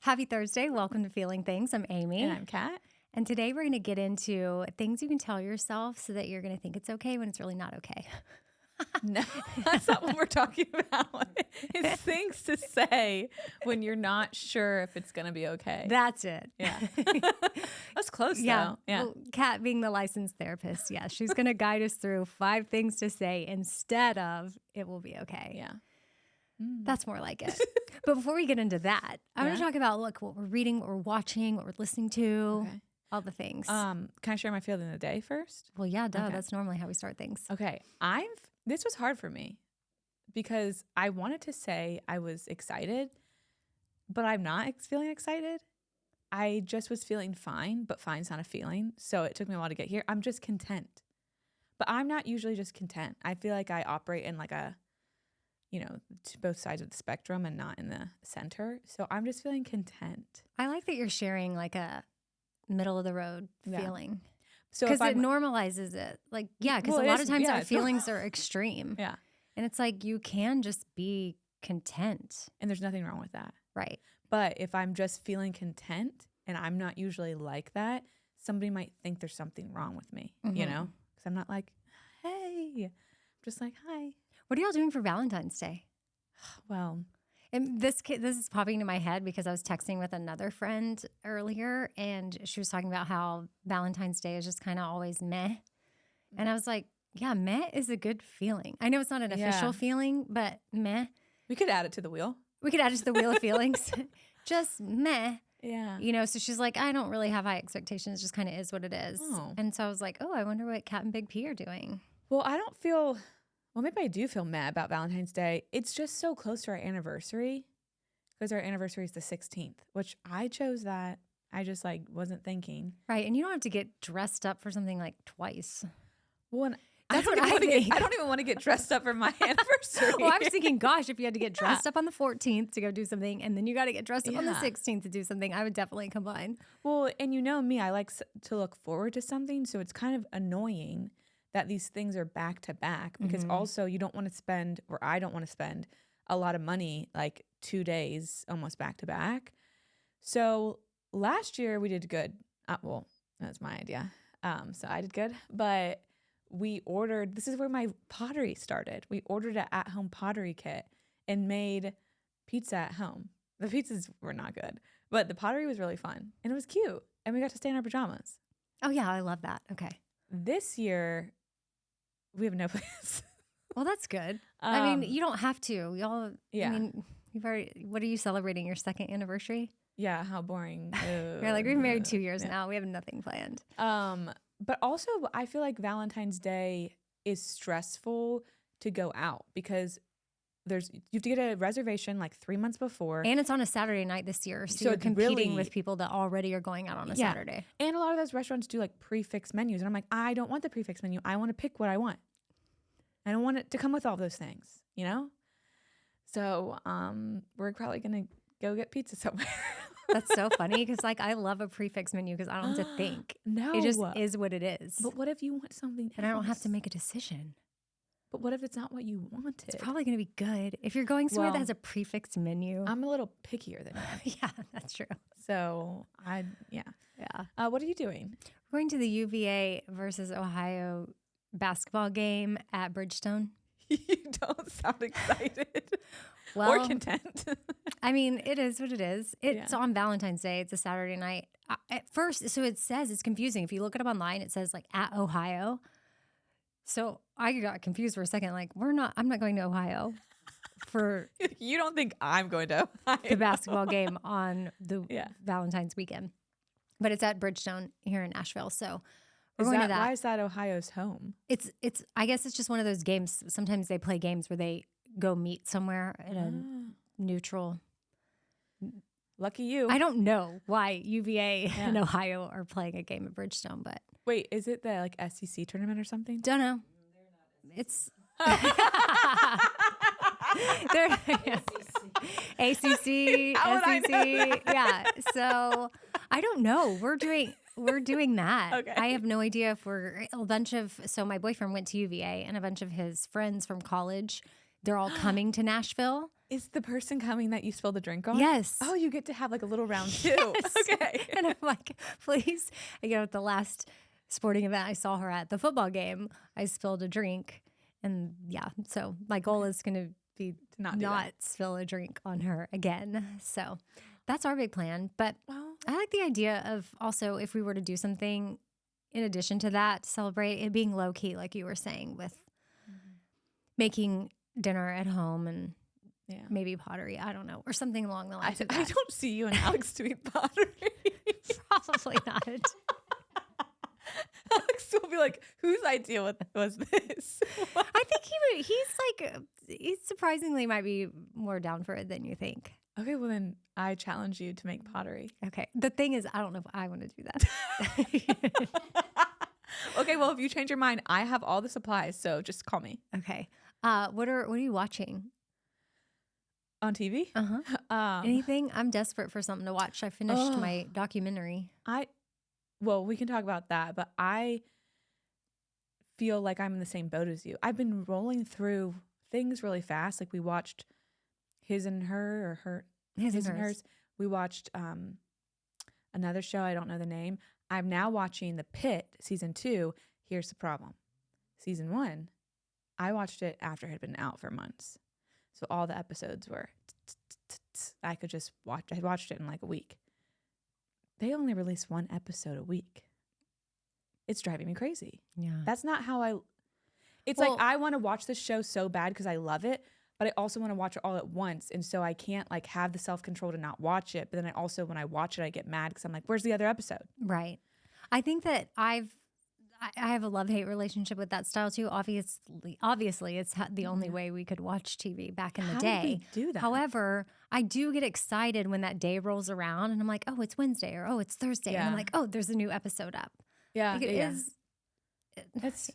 Happy Thursday. Welcome to Feeling Things. I'm Amy. And I'm Kat. And today we're going to get into things you can tell yourself so that you're going to think it's okay when it's really not okay. No, that's not what we're talking about. It's things to say when you're not sure if it's going to be okay. That's it. Yeah. That's close, Yeah. though. Yeah. Well, Kat being the licensed therapist, she's going to guide us through 5 things to say instead of it will be okay. Yeah. That's more like it. But before we get into that, I want to talk about what we're reading, what we're watching, what we're listening to, all the things. Can I share my feeling of the day first? Well, yeah, duh. Okay. That's normally how we start things. Okay. This was hard for me because I wanted to say I was excited, but I'm not feeling excited. I just was feeling fine, but fine's not a feeling. So it took me a while to get here. I'm just content. But I'm not usually just content. I feel like I operate in like to both sides of the spectrum and not in the center. So I'm just feeling content. I like that you're sharing like a middle of the road feeling. So because it normalizes it. Like, because a lot of times our feelings are extreme. Yeah. And it's like you can just be content. And there's nothing wrong with that. Right. But if I'm just feeling content and I'm not usually like that, somebody might think there's something wrong with me, Because I'm not like, hey, I'm just like, hi. What are y'all doing for Valentine's Day? Well, and this is popping into my head because I was texting with another friend earlier and she was talking about how Valentine's Day is just kind of always meh. And I was like, yeah, meh is a good feeling. I know it's not an official feeling, but meh. We could add it to the wheel. We could add it to the wheel of feelings. Just meh. Yeah. So she's like, I don't really have high expectations. It just kind of is what it is. Oh. And so I was like, I wonder what Kat and Big P are doing. Well, maybe I do feel mad about Valentine's Day. It's just so close to our anniversary because our anniversary is the 16th, which I chose that. I just wasn't thinking. Right. And you don't have to get dressed up for something like twice. Well, I don't even want to get dressed up for my anniversary. Well, I was thinking, gosh, if you had to get dressed up on the 14th to go do something and then you got to get dressed up on the 16th to do something, I would definitely combine. Well, and you know me, I like to look forward to something. So it's kind of annoying that these things are back to back because also you don't want to spend, or I don't want to spend a lot of money like 2 days almost back to back. So last year we did good. Well, that's my idea. So I did good, but this is where my pottery started. We ordered an at-home pottery kit and made pizza at home. The pizzas were not good, but the pottery was really fun and it was cute. And we got to stay in our pajamas. Oh yeah, I love that. Okay. This year, we have no plans. Well, that's good. I mean, you don't have to. Y'all, Yeah. I mean, what are you celebrating? Your 2nd anniversary? Yeah, how boring. You're like, we've been married 2 years now. We have nothing planned. But also, I feel like Valentine's Day is stressful to go out because you have to get a reservation like 3 months before. And it's on a Saturday night this year. So you're competing with people that already are going out on a Saturday. And a lot of those restaurants do like prefix menus. And I'm like, I don't want the prefix menu. I want to pick what I want. I don't want it to come with all those things, So we're probably going to go get pizza somewhere. That's so funny because I love a prefix menu because I don't have to think. No. It just is what it is. But what if you want something and I don't have to make a decision. But what if it's not what you wanted? It's probably going to be good. If you're going somewhere that has a prefix menu. I'm a little pickier than you. Yeah, that's true. So, Yeah. What are you doing? We're going to the UVA versus Ohio basketball game at Bridgestone. You don't sound excited or content. I mean, it is what it is. It's on Valentine's Day. It's a Saturday night. At first, so it says, it's confusing. If you look it up online, it says at Ohio. So I got confused for a second. I'm not going to Ohio for You don't think I'm going to Ohio. The basketball game on the Valentine's weekend. But it's at Bridgestone here in Nashville. So we're going to that. Why is that Ohio's home? It's I guess it's just one of those games. Sometimes they play games where they go meet somewhere in a neutral. Lucky you. I don't know why UVA and Ohio are playing a game at Bridgestone, but wait, is it the SEC tournament or something? Don't know. It's ACC, SEC. Yeah. So I don't know. We're doing that. Okay. I have no idea if so my boyfriend went to UVA and a bunch of his friends from college, they're all coming to Nashville. Is the person coming that you spilled the drink on? Yes. Oh, you get to have like a little round too. Yes. Okay. And I'm like, please. At the last sporting event I saw her at, the football game, I spilled a drink. And yeah, so my goal is going to be to not spill a drink on her again. So that's our big plan. But I like the idea of also, if we were to do something in addition to that, to celebrate it being low key, like you were saying, with making dinner at home and maybe pottery. I don't know, or something along the lines of that. I don't see you and Alex doing pottery. Probably not. Alex will be like, "Whose idea was this?" I think he surprisingly might be more down for it than you think. Okay, well then I challenge you to make pottery. Okay. The thing is, I don't know if I want to do that. Okay, well if you change your mind, I have all the supplies, so just call me. Okay. What are you watching? On TV? Anything? I'm desperate for something to watch. I finished my documentary. Well, we can talk about that, but I feel like I'm in the same boat as you. I've been rolling through things really fast. Like we watched His and Her, or Her His and Hers. We watched another show, I don't know the name. I'm now watching The Pit season 2. Here's the problem. Season 1, I watched it after it had been out for months. So all the episodes were, I could just watch. I watched it in like a week. They only release 1 episode a week. It's driving me crazy. Yeah. That's not how it's like I want to watch this show so bad because I love it, but I also want to watch it all at once. And so I can't like have the self-control to not watch it. But then I also, when I watch it, I get mad because I'm like, where's the other episode? Right. I think that I have a love-hate relationship with that style too. Obviously, it's the only way we could watch TV back in the day. How did we do that? However, I do get excited when that day rolls around and I'm like, oh, it's Wednesday, or oh, it's Thursday. And I'm like, oh, there's a new episode up. Yeah. Like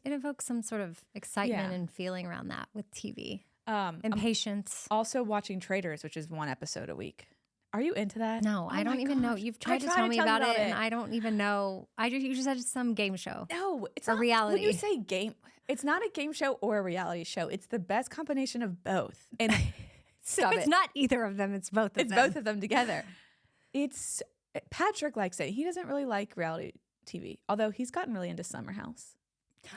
it evokes some sort of excitement and feeling around that with TV. And patience. Also watching Traders, which is 1 episode a week. Are you into that? No, I don't even know. You've tried to tell me about it, and I don't even know. You just said it's some game show. No, it's a reality. When you say game, it's not a game show or a reality show. It's the best combination of both. And it's not either of them. It's both of them. It's both of them together. Patrick likes it. He doesn't really like reality TV, although he's gotten really into Summer House.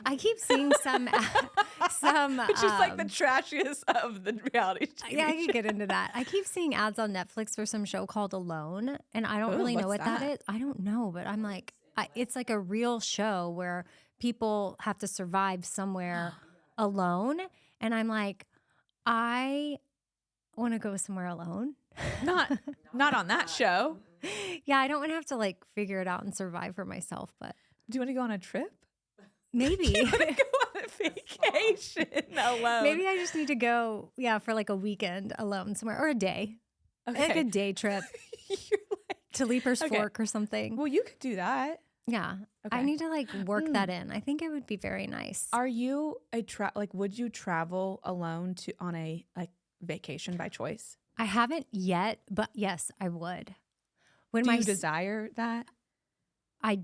I keep seeing some, which is like the trashiest of the reality TV. Yeah, I can get into that. I keep seeing ads on Netflix for some show called Alone, and I don't really know what that is. I don't know, but I'm like, it's like a real show where people have to survive somewhere alone, and I'm like, I want to go somewhere alone. Not on that show. Yeah, I don't want to have to like figure it out and survive for myself. But do you want to go on a trip? Maybe. You want to go on a vacation alone? Maybe I just need to go, for like a weekend alone somewhere, or a day. Okay. Like a day trip. To Leaper's Fork or something. Well, you could do that. Yeah. Okay. I need to like work that in. I think it would be very nice. Are you would you travel alone on a like vacation by choice? I haven't yet, but yes, I would. Do you desire that? I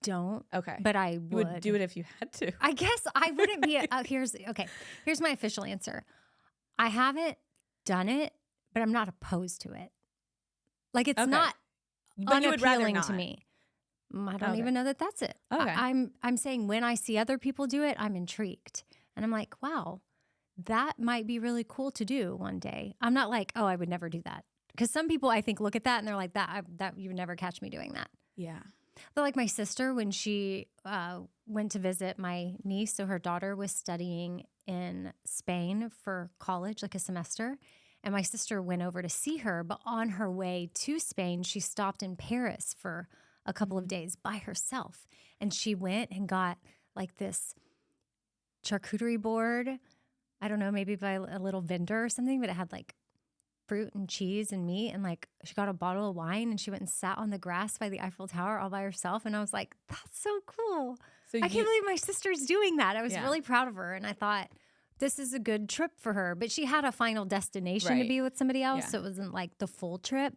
don't. Okay. But I would. You would do it if you had to. I guess I wouldn't be. Here's my official answer. I haven't done it, but I'm not opposed to it. Like it's not unappealing to me. I don't even know that that's it. Okay. I'm saying when I see other people do it, I'm intrigued. And I'm like, wow, that might be really cool to do one day. I'm not like, oh, I would never do that. Because some people, I think, look at that and they're like, that you would never catch me doing that. Yeah. But like my sister, when she went to visit my niece, so her daughter was studying in Spain for college, like a semester. And my sister went over to see her. But on her way to Spain, she stopped in Paris for a couple of days by herself. And she went and got like this charcuterie board. I don't know, maybe by a little vendor or something, but it had like fruit and cheese and meat, and like she got a bottle of wine and she went and sat on the grass by the Eiffel Tower all by herself. And I was like, that's so cool. So I can't believe my sister's doing that. I was really proud of her, and I thought this is a good trip for her. But she had a final destination to be with somebody else, so it wasn't like the full trip.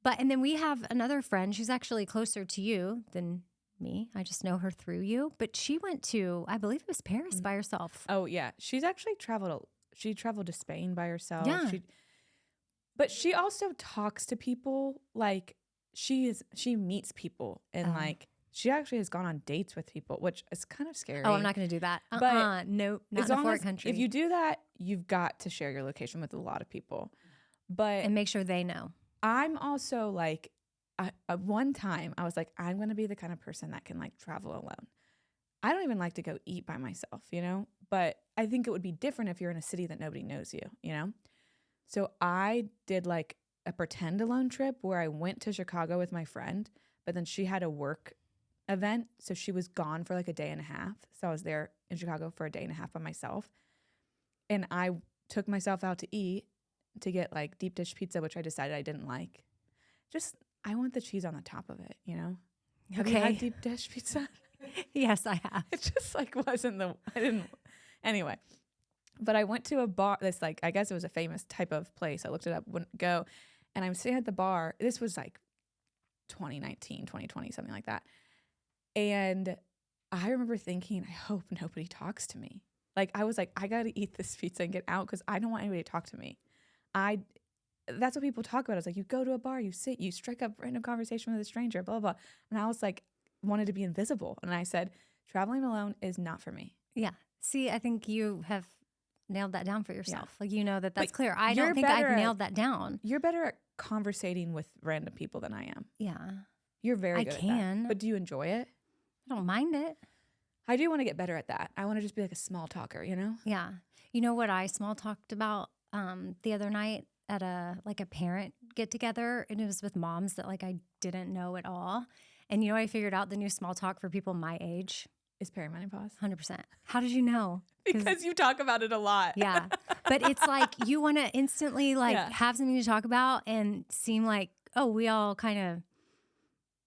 And then we have another friend. She's actually closer to you than me. I just know her through you. But she went to, I believe it was Paris by herself. Oh yeah, she's actually traveled. She traveled to Spain by herself. Yeah. But she also talks to people like she meets people and Oh. like she actually has gone on dates with people, which is kind of scary. Oh, I'm not going to do that. But Nope, not as in a long foreign as country. if you do that, you've got to share your location with a lot of people. But and make sure they know. I'm also like, one time I was like, I'm going to be the kind of person that can like travel alone. I don't even like to go eat by myself, you know? But I think it would be different if you're in a city that nobody knows you, you know? So I did like a pretend alone trip where I went to Chicago with my friend, but then she had a work event. So she was gone for like a day and a half. So I was there in Chicago for a day and a half by myself. And I took myself out to eat to get like deep dish pizza, which I decided I didn't like. Just, I want the cheese on the top of it, you know? Have you had deep dish pizza? Yes, I have. It just like anyway. But I went to a bar, this like, I guess it was a famous type of place. I looked it up, wouldn't go. And I'm sitting at the bar. This was like 2019, 2020, something like that. And I remember thinking, I hope nobody talks to me. Like, I was like, I got to eat this pizza and get out because I don't want anybody to talk to me. That's what people talk about. It's like, you go to a bar, you sit, you strike up random conversation with a stranger, blah, blah, blah. And I was like, wanted to be invisible. And I said, traveling alone is not for me. Yeah. See, I think you have nailed that down for yourself. Yeah. Like, you know that's But clear. I you're don't think better I've at- nailed that down. You're better at conversating with random people than I am. Yeah. You're very I good at can. that. But do you enjoy it? I don't mind it. I do want to get better at that. I want to just be like a small talker, you know? Yeah. You know what I small talked about the other night at a parent get together, and it was with moms that like I didn't know at all. And you know, I figured out the new small talk for people my age. Is perimenopause? 100%. How did you know? Because you talk about it a lot. Yeah. But it's like you want to instantly like Yeah. have something to talk about and seem like, oh, we all kind of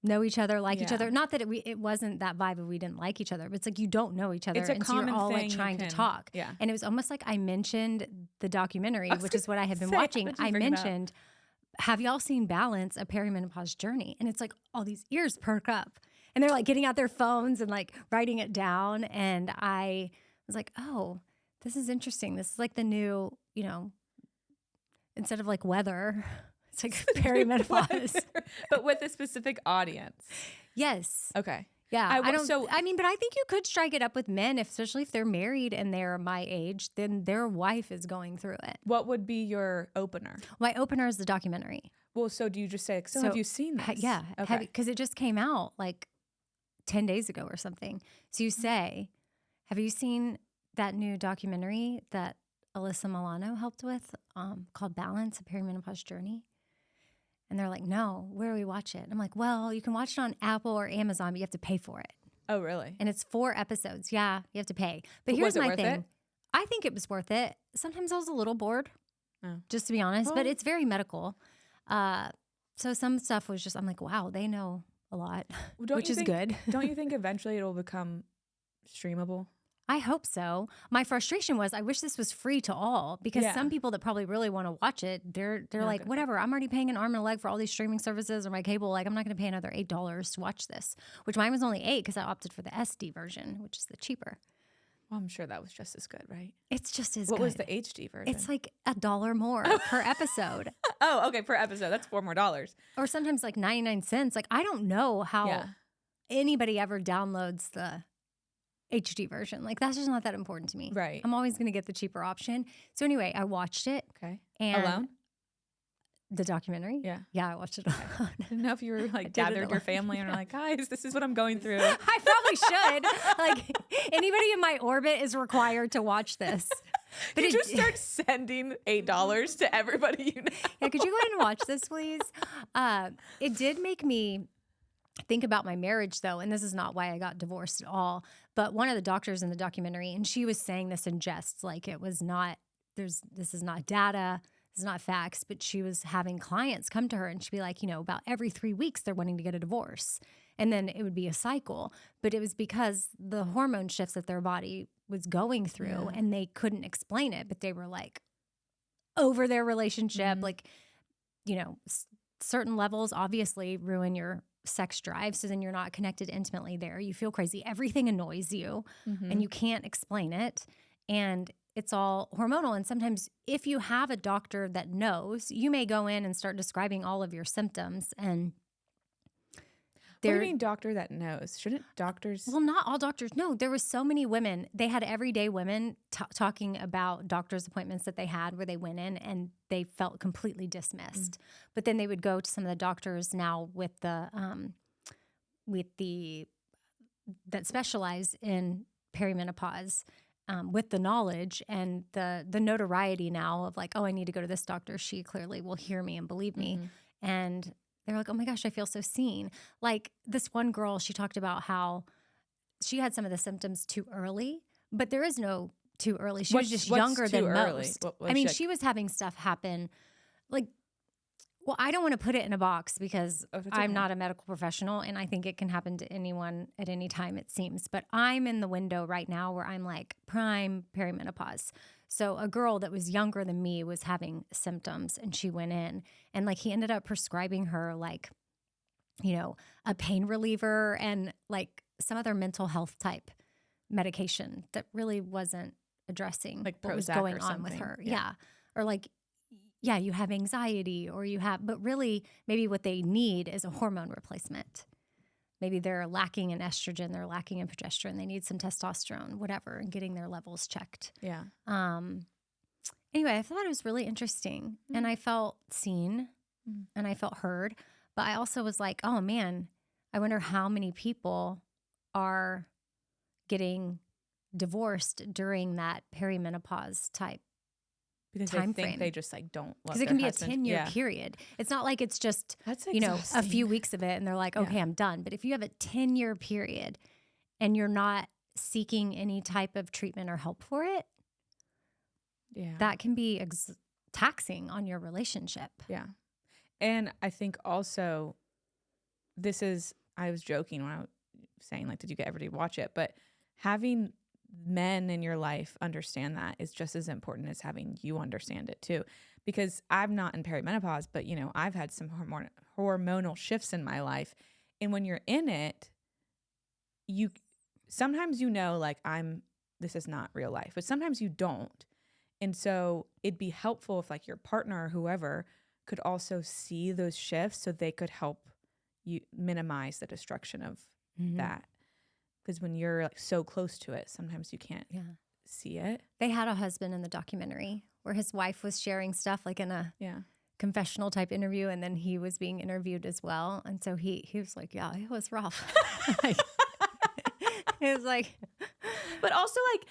know each other, like each Yeah. other. Not that it wasn't that vibe of we didn't like each other, but it's like you don't know each other. It's a and so you're common all thing like you trying to can- talk. yeah. And it was almost like I mentioned the documentary, I was which is what I had been gonna say, how watching. did you I bring it up? mentioned, have y'all seen Balance, A Perimenopause Journey? And it's like all these ears perk up. And they're like getting out their phones and like writing it down. And I was like, oh, this is interesting. This is like the new, you know, instead of like weather, it's like perimenopause. But with a specific audience. Yes. Okay. Yeah. I I w- don't, so- I mean, but I think you could strike it up with men, especially if they're married and they're my age, then their wife is going through it. What would be your opener? My opener is the documentary. Well, so do you just say, so have you seen this? Yeah. Okay. Because it just came out like 10 days ago or something. So you say, have you seen that new documentary that Alyssa Milano helped with called Balance, A Perimenopause Journey? And they're like, no, where do we watch it? I'm like, well, you can watch it on Apple or Amazon, but you have to pay for it. Oh, really? And it's 4 episodes. Yeah, you have to pay. But But here's was it my worth thing. it? I think it was worth it. Sometimes I was a little bored, Oh. just to be honest, but Well- it's very medical. So some stuff was just, I'm like, wow, they know a lot, Well, don't which you is think- good. Don't you think eventually it'll become streamable? I hope so. My frustration was I wish this was free to all because Yeah. some people that probably really want to watch it, they're like, gonna- whatever, I'm already paying an arm and a leg for all these streaming services or my cable. Like, I'm not going to pay another $8 to watch this, which mine was only $8 because I opted for the SD version, which is the cheaper. Well, I'm sure that was just as good, right? It's just as What good. was the HD version? It's like $1 more per episode, oh, okay, per episode. That's $4 more. or sometimes like 99 cents. Like, I don't know how Yeah. anybody ever downloads the HD version. Like, that's just not that important to me. Right. I'm always going to get the cheaper option. So anyway, I watched it. Okay. And Alone? The documentary? Yeah. Yeah, I watched it alone. I didn't know if you were did like it gathered your alone. family and were like, guys, this is what I'm going through. I probably should. Like, anybody in my orbit is required to watch this. But you it- just start sending $8 to everybody you know. Yeah, could you go ahead and watch this, please? It did make me think about my marriage, though, and this is not why I got divorced at all. But one of the doctors in the documentary, and she was saying this in jest, like it was not. This is not data. This is not facts. But she was having clients come to her, and she'd be like, you know, about every 3 weeks they're wanting to get a divorce, and then it would be a cycle. But it was because the hormone shifts that their body was going through, Yeah. and they couldn't explain it. But they were like over their relationship, Mhm. like, you know, certain levels obviously ruin your sex drive. So then you're not connected intimately there. You feel crazy. Everything annoys you Mm-hmm. and you can't explain it. And it's all hormonal. And sometimes if you have a doctor that knows, you may go in and start describing all of your symptoms. And What do you mean doctor that knows? Shouldn't doctors? Well, not all doctors. No, there was so many women. They had everyday women talking about doctor's appointments that they had where they went in and they felt completely dismissed. But then they would go to some of the doctors now with the that specialize in perimenopause, with the knowledge and the notoriety now of like, oh, I need to go to this doctor. She clearly will hear me and believe me. And they're like, oh my gosh, I feel so seen. Like this one girl, she talked about how she had some of the symptoms too early, but there is no too early. She was just younger than most. I mean, she was having stuff happen like, well, I don't want to put it in a box because I'm not a medical professional and I think it can happen to anyone at any time, it seems. But I'm in the window right now where I'm like prime perimenopause. So a girl that was younger than me was having symptoms and she went in and like he ended up prescribing her like, you know, a pain reliever and like some other mental health type medication that really wasn't addressing like what was Prozac going or on with something. her. Yeah. Or like, yeah, you have anxiety or you have, but really maybe what they need is a hormone replacement. Maybe they're lacking in estrogen, they're lacking in progesterone, they need some testosterone, whatever, and getting their levels checked. Yeah. Anyway, I thought it was really interesting and I felt seen and I felt heard, but I also was like, oh man, I wonder how many people are getting divorced during that perimenopause type because time they think frame. they just like don't love because it can be a 10-year period. It's not like it's just, That's you know, a exhausting. few weeks of it and they're like, okay, I'm done. But if you have a 10-year period and you're not seeking any type of treatment or help for it, that can be taxing on your relationship. Yeah. And I think also I was joking when I was saying like, did you get everybody to watch it? But having men in your life understand that is just as important as having you understand it too. Because I'm not in perimenopause, but you know, I've had some hormonal shifts in my life. And when you're in it, sometimes you know, like this is not real life, but sometimes you don't. And so it'd be helpful if like your partner or whoever could also see those shifts so they could help you minimize the destruction of that. Because when you're like so close to it, sometimes you can't see it. They had a husband in the documentary where his wife was sharing stuff like in a confessional type interview, and then he was being interviewed as well. And so he was like, yeah, it was rough. It was like, but also like,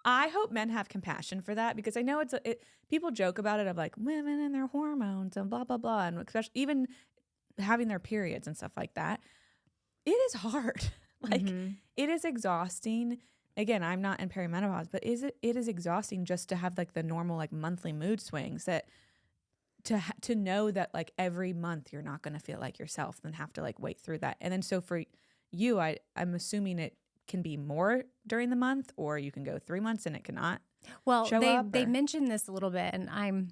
I hope men have compassion for that because I know people joke about it of like women and their hormones and blah, blah, blah. And especially even having their periods and stuff like that. It is hard. Like it is exhausting. Again, I'm not in perimenopause, but it is exhausting just to have like the normal like monthly mood swings that to know that like every month you're not going to feel like yourself and have to like wait through that. And then so for you, I'm assuming it can be more during the month or you can go 3 months and it cannot. Well, they mentioned this a little bit and I'm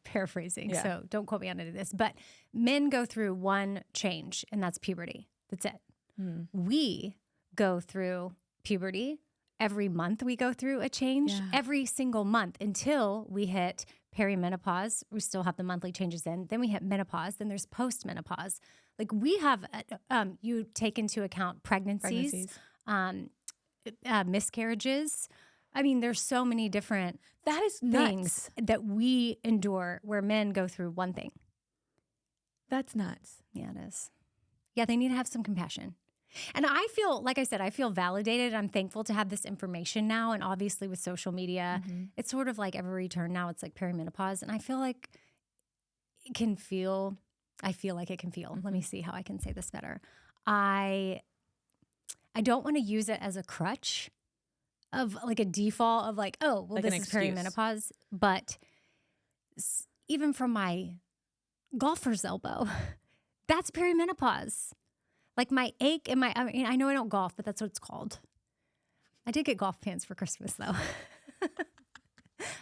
paraphrasing, so don't quote me on any of this, but men go through one change and that's puberty. That's it. We go through puberty. Every month we go through a change, every single month until we hit perimenopause. We still have the monthly changes in. Then we hit menopause. Then there's postmenopause. Like we have, you take into account pregnancies. Miscarriages. I mean, there's so many different things that we endure where men go through one thing. That's nuts. Yeah, it is. Yeah, they need to have some compassion. And I feel, like I said, I feel validated. I'm thankful to have this information now. And obviously with social media, it's sort of like every turn now, it's like perimenopause. And I feel like it can feel, let me see how I can say this better. I don't want to use it as a crutch of like a default of like, oh, well, like this is perimenopause. But even from my golfer's elbow, that's perimenopause. Like my ache and I mean, I know I don't golf, but that's what it's called. I did get golf pants for Christmas though. I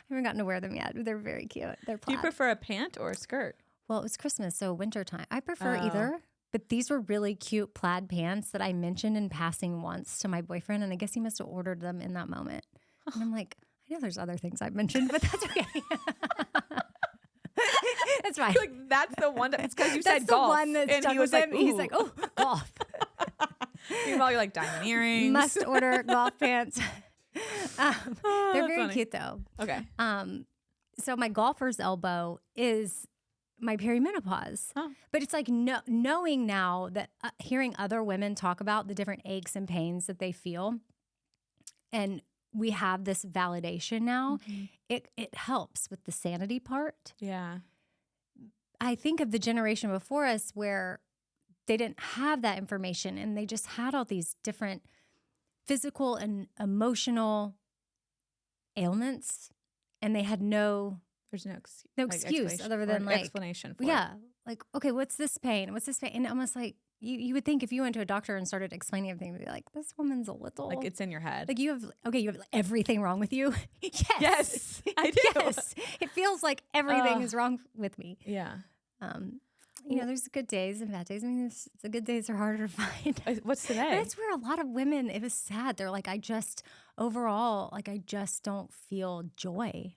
haven't gotten to wear them yet. They're very cute. They're plaid. Do you prefer a pant or a skirt? Well, it was Christmas, so wintertime. I prefer either. But these were really cute plaid pants that I mentioned in passing once to my boyfriend, and I guess he must have ordered them in that moment. And I'm like, I Yeah, there's other things I've mentioned, but that's okay. That's fine. Like that's the one. It's because you That's said the golf, one that and stuck he was with like, him. He's "Ooh." like, oh, golf. Meanwhile, you're like diamond earrings. Must order golf pants. They're That's very funny. cute though. Okay. So my golfer's elbow is my perimenopause. Huh. But it's like knowing now that hearing other women talk about the different aches and pains that they feel, and we have this validation now, it helps with the sanity part. Yeah. I think of the generation before us where they didn't have that information and they just had all these different physical and emotional ailments, and they had There's no excuse other or than like explanation for yeah, like, okay, what's this pain? What's this pain? And almost like you would think if you went to a doctor and started explaining everything, you'd be like, this woman's a little it. Like it's in your head. like you have everything wrong with you. Yes. Yes, I do. Yes. It feels like everything is wrong with me. Yeah. You know, there's good days and bad days. I mean, the good days are harder to find. What's today? But that's where a lot of women, it was sad. They're like, I just don't feel joy.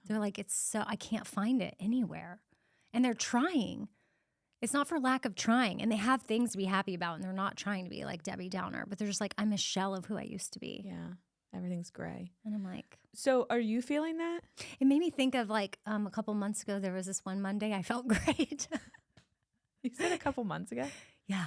They're like, I can't find it anywhere. And they're trying. It's not for lack of trying. And they have things to be happy about. And they're not trying to be like Debbie Downer. But they're just like, I'm a shell of who I used to be. Yeah. Everything's gray. And I'm like. So are you feeling that? It made me think of like a couple months ago, there was this one Monday I felt great. You said a couple months ago? Yeah.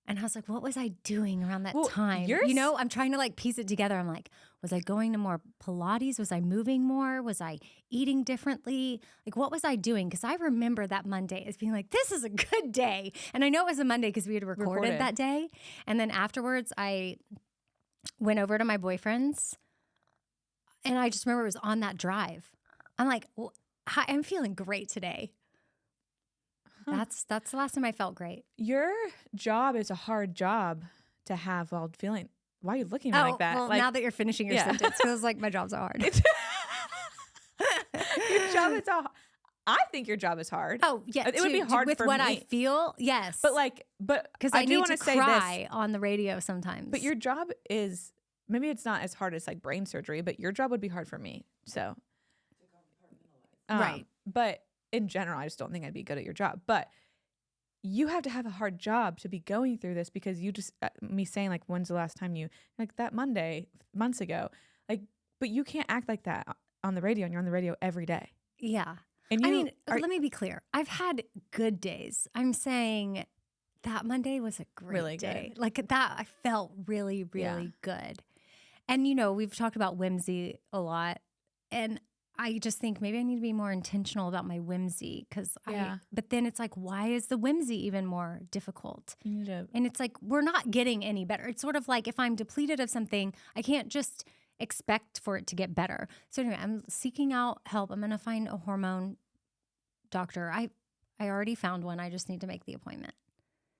And I was like, what was I doing around that Well, time? You know, I'm trying to like piece it together. I'm like, was I going to more Pilates? Was I moving more? Was I eating differently? Like, what was I doing? Because I remember that Monday as being like, this is a good day. And I know it was a Monday because we had recorded that day. And then afterwards, I went over to my boyfriend's. And I just remember it was on that drive. I'm like, well, I'm feeling great today. Huh. That's the last time I felt great. Your job is a hard job to have while feeling. Why are you looking at me like that? Well, like, now that you're finishing your sentence, feels like my job's hard. Your job is I think your job is hard. Oh yeah, it would be hard with for what me. I feel. Yes, but because I do need want to say cry this, on the radio sometimes. But your job is maybe it's not as hard as like brain surgery, but your job would be hard for me. So, right. But in general, I just don't think I'd be good at your job. But you have to have a hard job to be going through this because you just me saying like, when's the last time you like that Monday months ago, like, but you can't act like that on the radio, and you're on the radio every day. Yeah. And let me be clear. I've had good days. I'm saying that Monday was a great really day. Good. Like that, I felt really, really good. And, you know, we've talked about whimsy a lot. And I just think maybe I need to be more intentional about my whimsy but then it's like, why is the whimsy even more difficult? And it's like, we're not getting any better. It's sort of like if I'm depleted of something, I can't just expect for it to get better. So anyway, I'm seeking out help. I'm going to find a hormone doctor. I already found one. I just need to make the appointment.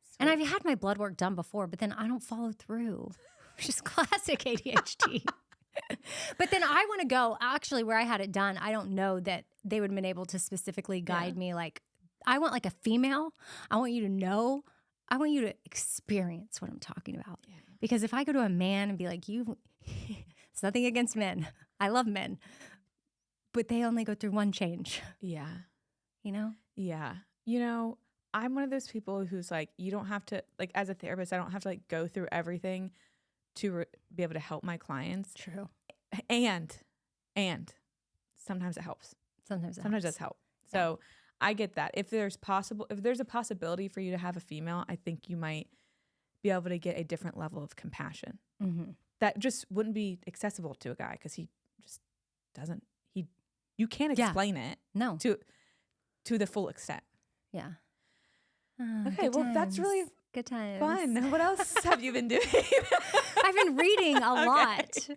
Sweet. And I've had my blood work done before, but then I don't follow through. Which is classic ADHD. But then I want to go, actually, where I had it done, I don't know that they would have been able to specifically guide me. Like, I want like a female. I want you to know. I want you to experience what I'm talking about. Yeah. Because if I go to a man and be like, it's nothing against men. I love men. But they only go through one change. Yeah. You know? Yeah. You know, I'm one of those people who's like, you don't have to, like, as a therapist, I don't have to like go through everything to be able to help my clients. True. And sometimes it helps. Sometimes it does help. So I get that. If there's a possibility for you to have a female, I think you might be able to get a different level of compassion. Mm-hmm. That just wouldn't be accessible to a guy because he just doesn't. You can't explain it. No. To the full extent. Yeah. Okay. Well, that's really good times. Fun. What else have you been doing? I've been reading a lot.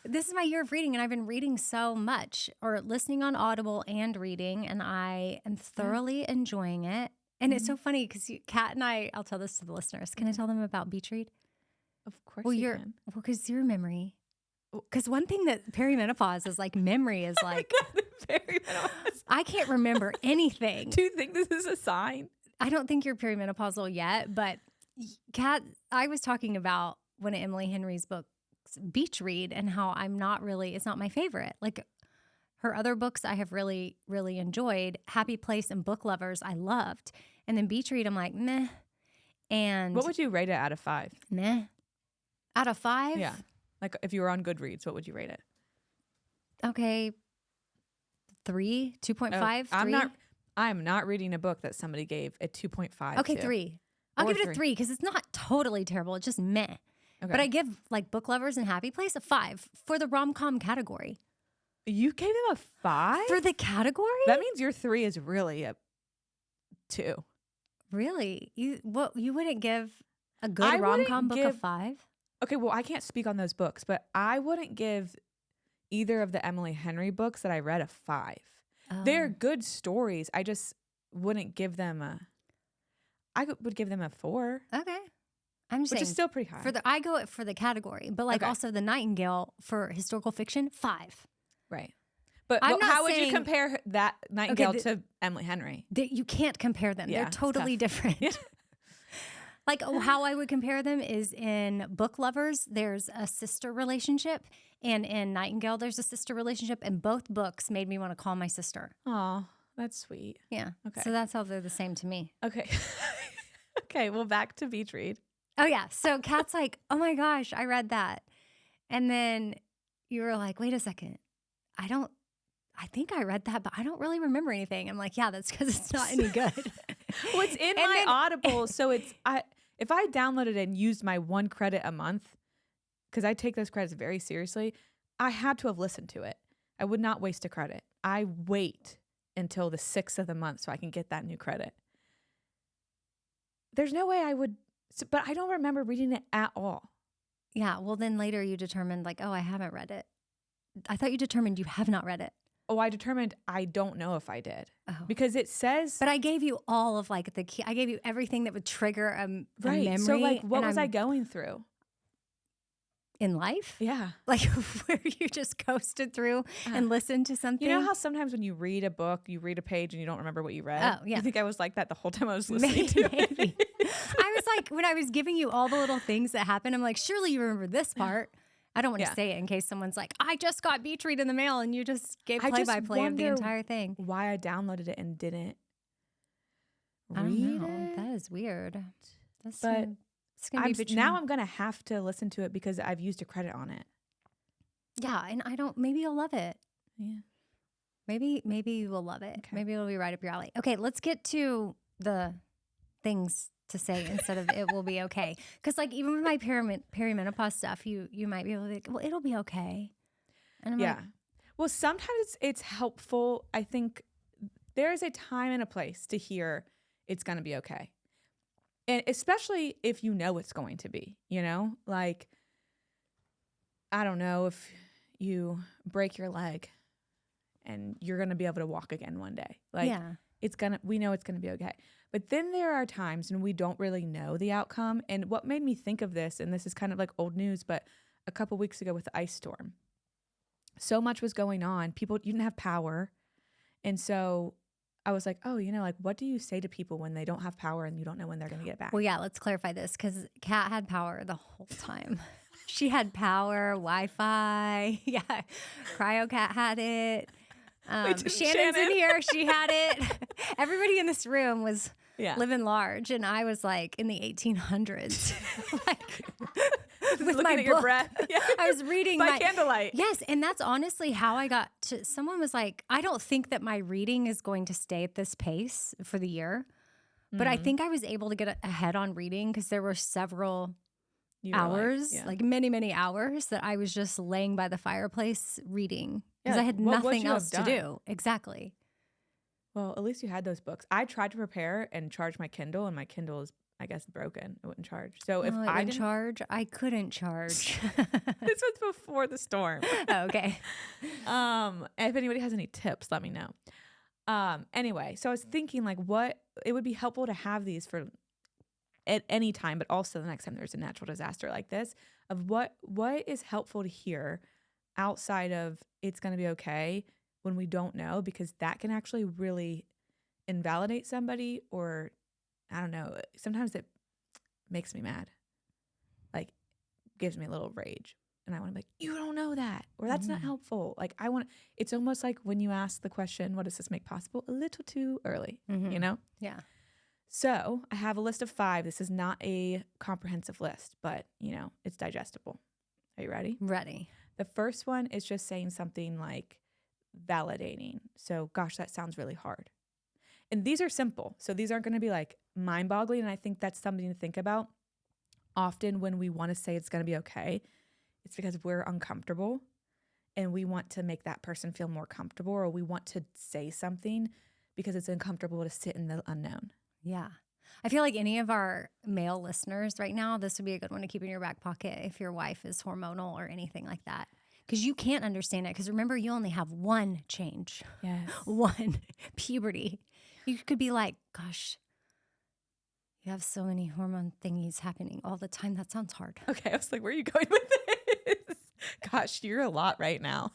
This is my year of reading, and I've been reading so much, or listening on Audible and reading, and I am thoroughly enjoying it. And it's so funny because Kat and I'll tell this to the listeners. Can I tell them about Beach Read? Of course you can. Well, because your memory. Because one thing that perimenopause is like, memory is like, I can't remember anything. Do you think this is a sign? I don't think you're perimenopausal yet, but Kat, I was talking about one of Emily Henry's book Beach Read and how it's not my favorite. Like her other books I have really, really enjoyed. Happy Place and Book Lovers I loved. And then Beach Read, I'm like, meh. And What would you rate it out of 5? meh. Out of 5? Yeah. Like if you were on Goodreads, what would you rate it? Okay. 3, 2.5, 3. I'm not reading a book that somebody gave a 2.5 Okay, to. 3. I'll Or give it a 3 because it's not totally terrible. It's just meh. Okay. But I give like Book Lovers and Happy Place a 5 for the rom-com category. You gave them a 5? For the category? That means your 3 is really a 2. Really? You wouldn't give a I good wouldn't rom-com book a give- 5? Okay, well, I can't speak on those books, but I wouldn't give either of the Emily Henry books that I read a 5. They're good stories. I just wouldn't give them would give them a 4. Okay. I'm just Which saying is still pretty high. I go for the category, but like Okay. also the Nightingale for historical fiction, 5. Right. But I'm not how would you saying- compare that Nightingale to Emily Henry? You can't compare them. Yeah, They're it's totally tough. different. Yeah. Like how I would compare them is in Book Lovers, there's a sister relationship, and in Nightingale, there's a sister relationship, and both books made me want to call my sister. Oh, that's sweet. Yeah. Okay. So that's how they're the same to me. Okay. Okay, well, back to Beach Read. Oh, yeah. So Kat's like, oh my gosh, I read that. And then you were like, wait a second. I think I read that, but I don't really remember anything. I'm like, yeah, that's because it's not any good. Well, it's in my Audible, so if I downloaded it and used my 1 credit a month, because I take those credits very seriously, I had to have listened to it. I would not waste a credit. I wait until the 6th of the month so I can get that new credit. There's no way I would, but I don't remember reading it at all. Yeah. Well, then later you determined like, oh, I haven't read it. I thought you determined you have not read it. Oh, I determined I don't know if I did. Oh. Because it says... But I gave you all of like the key. I gave you everything that would trigger a memory. So like, what was I going through? In life? Yeah. Like where you just coasted through and listened to something? You know how sometimes when you read a book, you read a page and you don't remember what you read? Oh, yeah. You think I was like that the whole time I was listening to it? Maybe. I was like, when I was giving you all the little things that happened, I'm like, surely you remember this part. I don't want to say it in case someone's like, I just got Beach Read in the mail and you just gave play-by-play of the entire thing. Why I downloaded it and didn't read I don't know. it. That is weird. It's gonna be between... Now I'm going to have to listen to it because I've used a credit on it. Yeah, and maybe you'll love it. Yeah. Maybe you will love it. Okay. Maybe it'll be right up your alley. Okay, let's get to the things to say instead of it will be okay. Because like even with my perimenopause stuff, you might be able to be like, well, it'll be okay. And I'm like, well, sometimes it's helpful. I think there is a time and a place to hear it's going to be okay. And especially if you know it's going to be, you know, like, I don't know, if you break your leg and you're going to be able to walk again one day. Like, we know it's going to be okay. But then there are times when we don't really know the outcome. And what made me think of this, and this is kind of like old news, but a couple weeks ago with the ice storm, so much was going on. You didn't have power. And so I was like, oh, you know, like, what do you say to people when they don't have power and you don't know when they're going to get it back? well, yeah, let's clarify this because Kat had power the whole time. She had power, Wi-Fi. Yeah, CryoCat had it. Shannon's in here. She had it. Everybody in this room was living large, and I was like in the 1800s, like with my book. Your breath. Yeah. I was reading by candlelight. Yes, and that's honestly how I got to. Someone was like, "I don't think that my reading is going to stay at this pace for the year," but I think I was able to get ahead on reading because there were several hours, like many hours that I was just laying by the fireplace reading because I had nothing else to do. Exactly. Well, at least you had those books. I tried to prepare and charge my Kindle, and my Kindle is, I guess, broken. It wouldn't charge. So if I didn't charge, I couldn't charge. This was before the storm. Oh, okay. If anybody has any tips, let me know. Anyway, so I was thinking like it would be helpful to have these for at any time, but also the next time there's a natural disaster like this, of what is helpful to hear outside of it's going to be okay when we don't know, because that can actually really invalidate somebody, or I don't know, sometimes it makes me mad, like gives me a little rage. And I want to be like, you don't know that, or that's not Mhm. helpful. Like it's almost like when you ask the question, what does this make possible? A little too early, you know? Yeah. So I have a list of 5. This is not a comprehensive list, but it's digestible. Are you ready? Ready. The first one is just saying something like validating. So, gosh, that sounds really hard. And these are simple. So these aren't going to be like mind boggling. And I think that's something to think about. Often when we want to say it's going to be okay, it's because we're uncomfortable and we want to make that person feel more comfortable, or we want to say something because it's uncomfortable to sit in the unknown. Yeah. I feel like any of our male listeners right now, this would be a good one to keep in your back pocket if your wife is hormonal or anything like that. Because you can't understand it. Because remember, you only have one change. Yes. One puberty. You could be like, gosh, you have so many hormone thingies happening all the time. That sounds hard. Okay. I was like, where are you going with this? Gosh, you're a lot right now.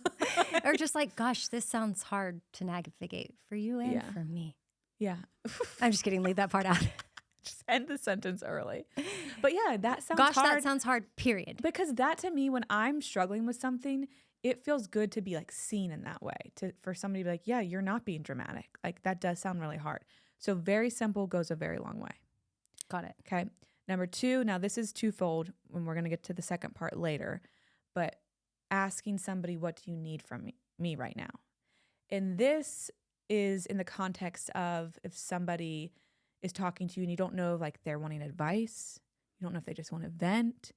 Or just like, gosh, this sounds hard to navigate for you and for me. Yeah. I'm just kidding. Leave that part out. Just end the sentence early. But yeah, that sounds Gosh, hard. that sounds hard, period. Because that to me, when I'm struggling with something, it feels good to be like seen in that way. For somebody to be like, yeah, you're not being dramatic. Like that does sound really hard. So very simple goes a very long way. Got it. Okay. Number 2, now this is twofold when we're going to get to the second part later, but asking somebody, what do you need from me right now? And this is in the context of if somebody is talking to you and you don't know, like they're wanting advice, you don't know if they just want to vent,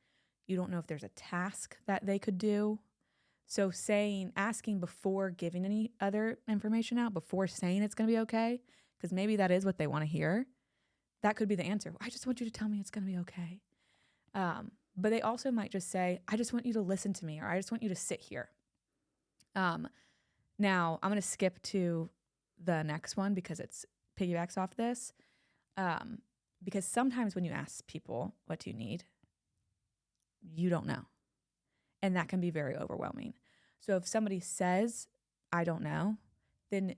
you don't know if there's a task that they could do. So asking before giving any other information out, before saying it's going to be okay, because maybe that is what they want to hear. That could be the answer. I just want you to tell me it's going to be okay. But they also might just say, I just want you to listen to me, or I just want you to sit here. Now, I'm going to skip to the next one because it's piggybacks off this. Because sometimes when you ask people, what do you need? You don't know. And that can be very overwhelming. So if somebody says, I don't know, then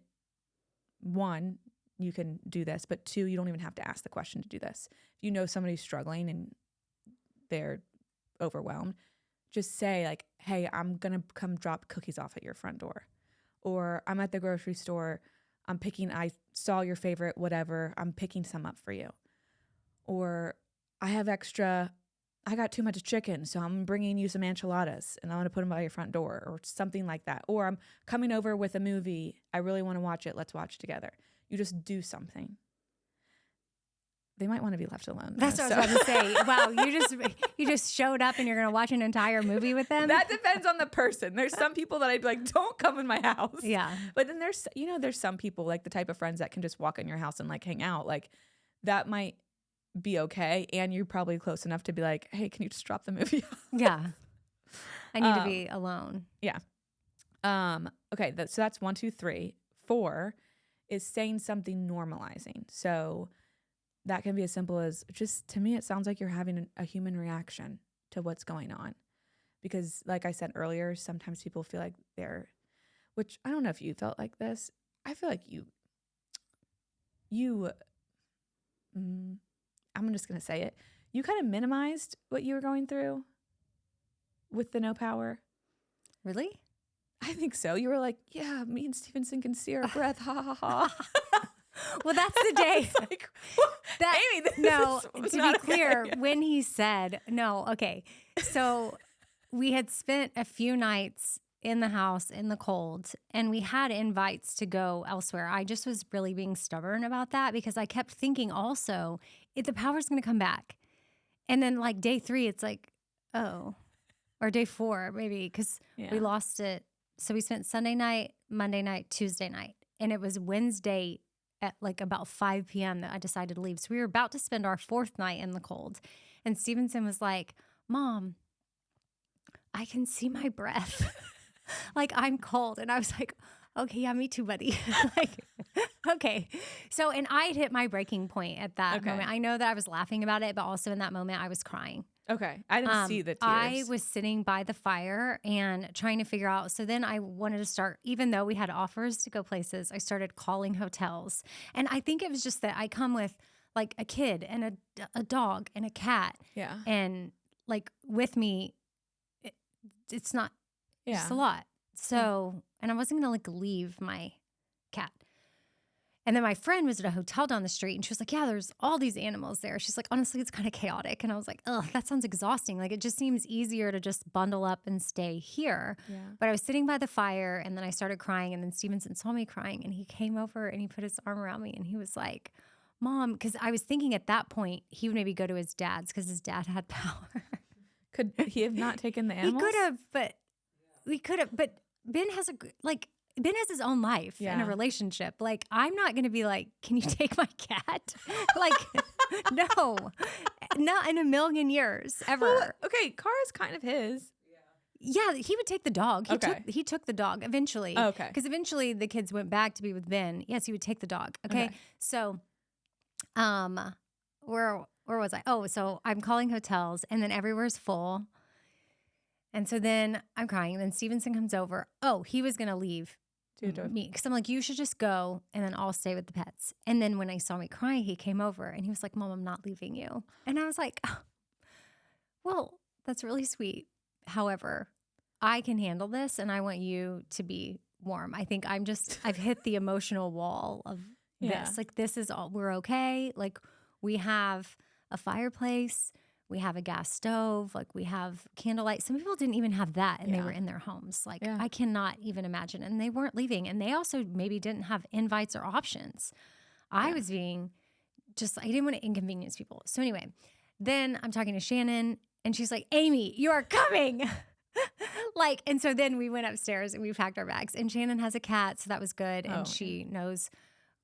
1, you can do this, but 2, you don't even have to ask the question to do this. If you know somebody's struggling and they're overwhelmed, just say like, hey, I'm going to come drop cookies off at your front door. Or I'm at the grocery store. I saw your favorite whatever. I'm picking some up for you. Or I got too much chicken, so I'm bringing you some enchiladas and I'm going to put them by your front door, or something like that. Or I'm coming over with a movie. I really want to watch it. Let's watch together. You just do something. They might want to be left alone. That's what I was about to say. Wow, you just showed up and you're going to watch an entire movie with them? That depends on the person. There's some people that I'd be like, don't come in my house. Yeah. But then there's some people, like the type of friends that can just walk in your house and like hang out. Like that might be okay. And you're probably close enough to be like, hey, can you just drop the movie off? Yeah. I need to be alone. Yeah. Okay. So that's 1, 2, 3. 4 is saying something normalizing. So that can be as simple as, just to me, it sounds like you're having a human reaction to what's going on. Because like I said earlier, sometimes people feel like which I don't know if you felt like this. I feel like I'm just going to say it. You kind of minimized what you were going through with the no power. Really? I think so. You were like, yeah, me and Stevenson can see our breath. Ha ha ha. Well, that's the day. Like, Amy, to be clear, when he said, no, okay. So we had spent a few nights in the house in the cold, and we had invites to go elsewhere. I just was really being stubborn about that because I kept thinking also, the power's going to come back. And then like day 3, it's like, oh, or day 4 maybe, because we lost it. So we spent Sunday night, Monday night, Tuesday night, and it was Wednesday at like about 5 p.m. that I decided to leave. So we were about to spend our 4th night in the cold. And Stevenson was like, Mom, I can see my breath. Like I'm cold. And I was like, okay, yeah, me too, buddy. Like, okay. So, and I had hit my breaking point at that moment. I know that I was laughing about it, but also in that moment I was crying. Okay. I didn't see the tears. I was sitting by the fire and trying to figure out. So then I wanted to start, even though we had offers to go places, I started calling hotels. And I think it was just that I come with like a kid and a dog and a cat. Yeah. And like with me, it's not Yeah. just a lot. So, and I wasn't going to like leave my cat. And then my friend was at a hotel down the street and she was like, yeah, there's all these animals there. She's like, honestly, it's kind of chaotic. And I was like, ugh, that sounds exhausting. Like, it just seems easier to just bundle up and stay here. Yeah. But I was sitting by the fire and then I started crying. And then Stevenson saw me crying and he came over and he put his arm around me and he was like, Mom, because I was thinking at that point he would maybe go to his dad's because his dad had power. Could he have not taken the animals? He could have, but we could have. But Ben has Ben has his own life and a relationship. Like, I'm not going to be like, can you take my cat? Like, no, not in a million years ever. Well, okay, Kara's kind of his. Yeah, he would take the dog. He took the dog eventually. Oh, okay. Because eventually the kids went back to be with Ben. Yes, he would take the dog. Okay. So, where was I? Oh, so I'm calling hotels and then everywhere's full. And so then I'm crying. And then Stevenson comes over. Oh, he was going to leave me. Because I'm like, you should just go and then I'll stay with the pets. And then when I saw me crying, he came over and he was like, Mom, I'm not leaving you. And I was like, oh, well, that's really sweet. However, I can handle this and I want you to be warm. I think I've hit the emotional wall of this. Like, this is all, we're okay. Like, we have a fireplace. We have a gas stove, like we have candlelight. Some people didn't even have that and they were in their homes. Like, I cannot even imagine. And they weren't leaving. And they also maybe didn't have invites or options. I was being just, I didn't want to inconvenience people. So anyway, then I'm talking to Shannon and she's like, Amy, you are coming. Like, and so then we went upstairs and we packed our bags and Shannon has a cat. So that was good. And she knows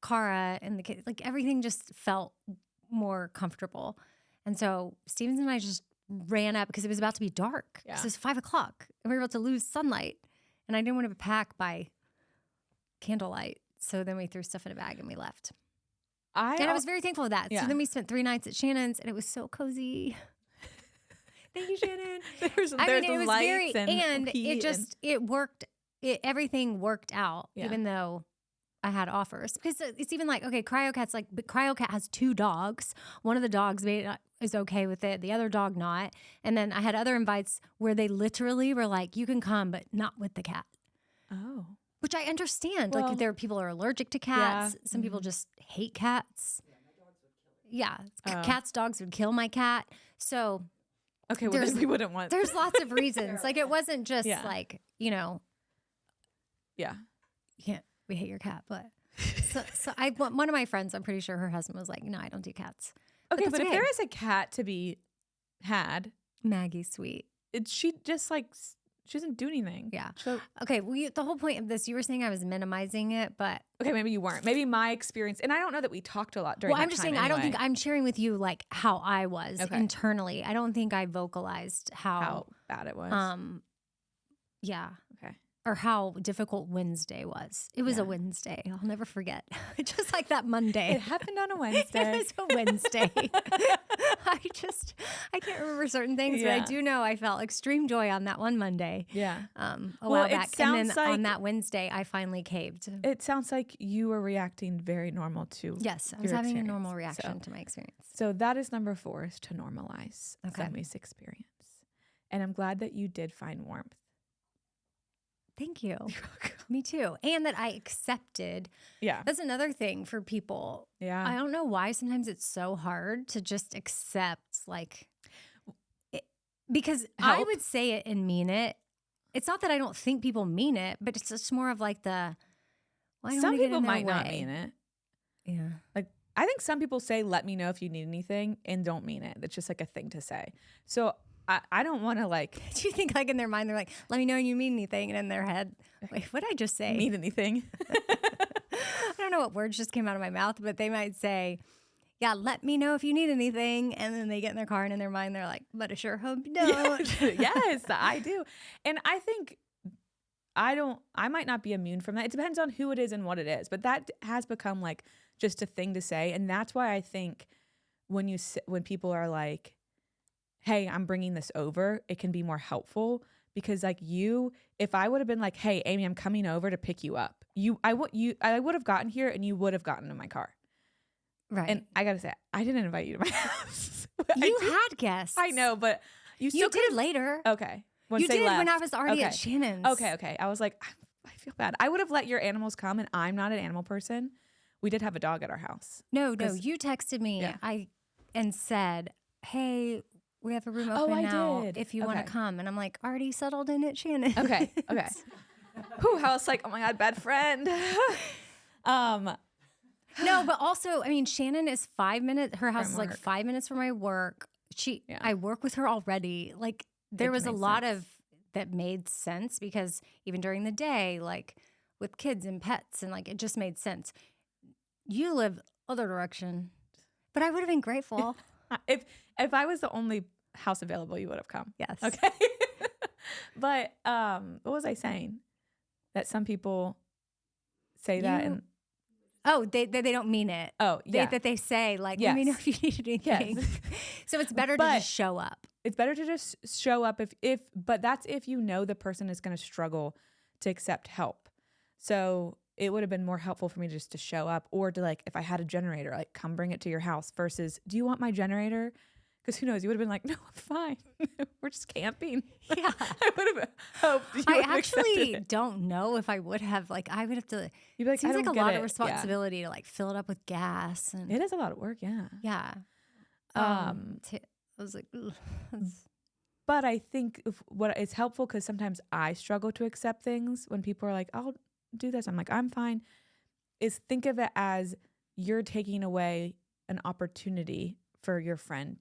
Kara and the kids, like everything just felt more comfortable. And so Stevenson and I just ran up because it was about to be dark. Because it was 5 o'clock and we were about to lose sunlight. And I didn't want to pack by candlelight. So then we threw stuff in a bag and we left. And I was very thankful for that. So then we spent 3 nights at Shannon's and it was so cozy. Thank you, Shannon. There's it was lights very, and heat it worked. Everything worked out, even though I had offers. Because it's even like, okay, CryoCat's like, but CryoCat has 2 dogs. One of the dogs is okay with it. The other dog not. And then I had other invites where they literally were like, you can come, but not with the cat. Oh. Which I understand. Well, like, there are people who are allergic to cats. Some people just hate cats. Yeah. Cats, dogs would kill my cat. So... Okay, well, we wouldn't want. There's lots of reasons. Like, it wasn't just like, Yeah. Yeah, we hate your cat, but so one of my friends, I'm pretty sure her husband was like, no, I don't do cats. Okay, but if there is a cat to be had, Maggie's sweet. She just like she doesn't do anything. Yeah. So okay, the whole point of this, you were saying I was minimizing it, but okay, maybe you weren't. Maybe my experience, and I don't know that we talked a lot during. Well, I'm just saying anyway. I don't think I'm sharing with you like how I was internally. I don't think I vocalized how bad it was. Yeah. Okay. Or how difficult Wednesday was. It was a Wednesday. I'll never forget. Just like that Monday. It happened on a Wednesday. It was a Wednesday. I can't remember certain things, but I do know I felt extreme joy on that one Monday. Yeah. A while back. And then on that Wednesday, I finally caved. It sounds like you were reacting very normal to Yes, I was having a normal reaction to my experience. So that is number 4, is to normalize Sammy's experience. And I'm glad that you did find warmth. Thank you. Me too. And that I accepted. Yeah. That's another thing for people. Yeah. I don't know why sometimes it's so hard to just accept, like, because I would say it and mean it. It's not that I don't think people mean it, but it's just more of like some people might not mean it. Yeah. Like, I think some people say, let me know if you need anything, and don't mean it. It's just like a thing to say. So I don't want to like. Do you think like in their mind they're like, let me know when you mean anything, and in their head, wait, what did I just say? Need anything? I don't know what words just came out of my mouth, but they might say, yeah, let me know if you need anything, and then they get in their car and in their mind they're like, but I sure hope you don't. Yes, I do, and I think I might not be immune from that. It depends on who it is and what it is, but that has become like just a thing to say, and that's why I think when people are like, hey, I'm bringing this over, it can be more helpful, because like if I would have been like, hey, Amy, I'm coming over to pick you up, I would have gotten here and you would have gotten in my car. Right. And I got to say, I didn't invite you to my house. You had guests. I know, but you still did later. Okay. once You they did left. when I was already at Okay. Shannon's. Okay. I was like, I feel bad. I would have let your animals come, and I'm not an animal person. We did have a dog at our house. No, you texted me and said, hey, we have a room open now did. if you want to come. And I'm like, already settled in at Shannon. Okay. Whew, I was like, oh my God, bad friend. No, but also, I mean, Shannon is 5 minutes. Her house is like work. 5 minutes from my work. I work with her already. Like there was a makes lot sense. of that made sense because even during the day, like with kids and pets and like, it just made sense. You live other direction, but I would have been grateful. If I was the only house available, you would have come. Yes. Okay. But what was I saying? That some people say that and they don't mean it. That they say like, let me know if you need anything. Yes. So it's better to just show up. It's better to just show up but that's if you know the person is going to struggle to accept help. So it would have been more helpful for me just to show up, or to like, if I had a generator, like come bring it to your house versus, do you want my generator? Because who knows, you would have been like, no, I'm fine. We're just camping. Yeah. I would have hoped you I would have actually accepted it. don't know if I would have, like, I would have to, You'd be like, it seems I like don't a lot get of it. responsibility to like fill it up with gas. And It is a lot of work, yeah. yeah. Um, I was like, ugh, that's- But I think what is helpful, because sometimes I struggle to accept things when people are like, I'll do this. I'm like, I'm fine. Is think of it as you're taking away an opportunity for your friend.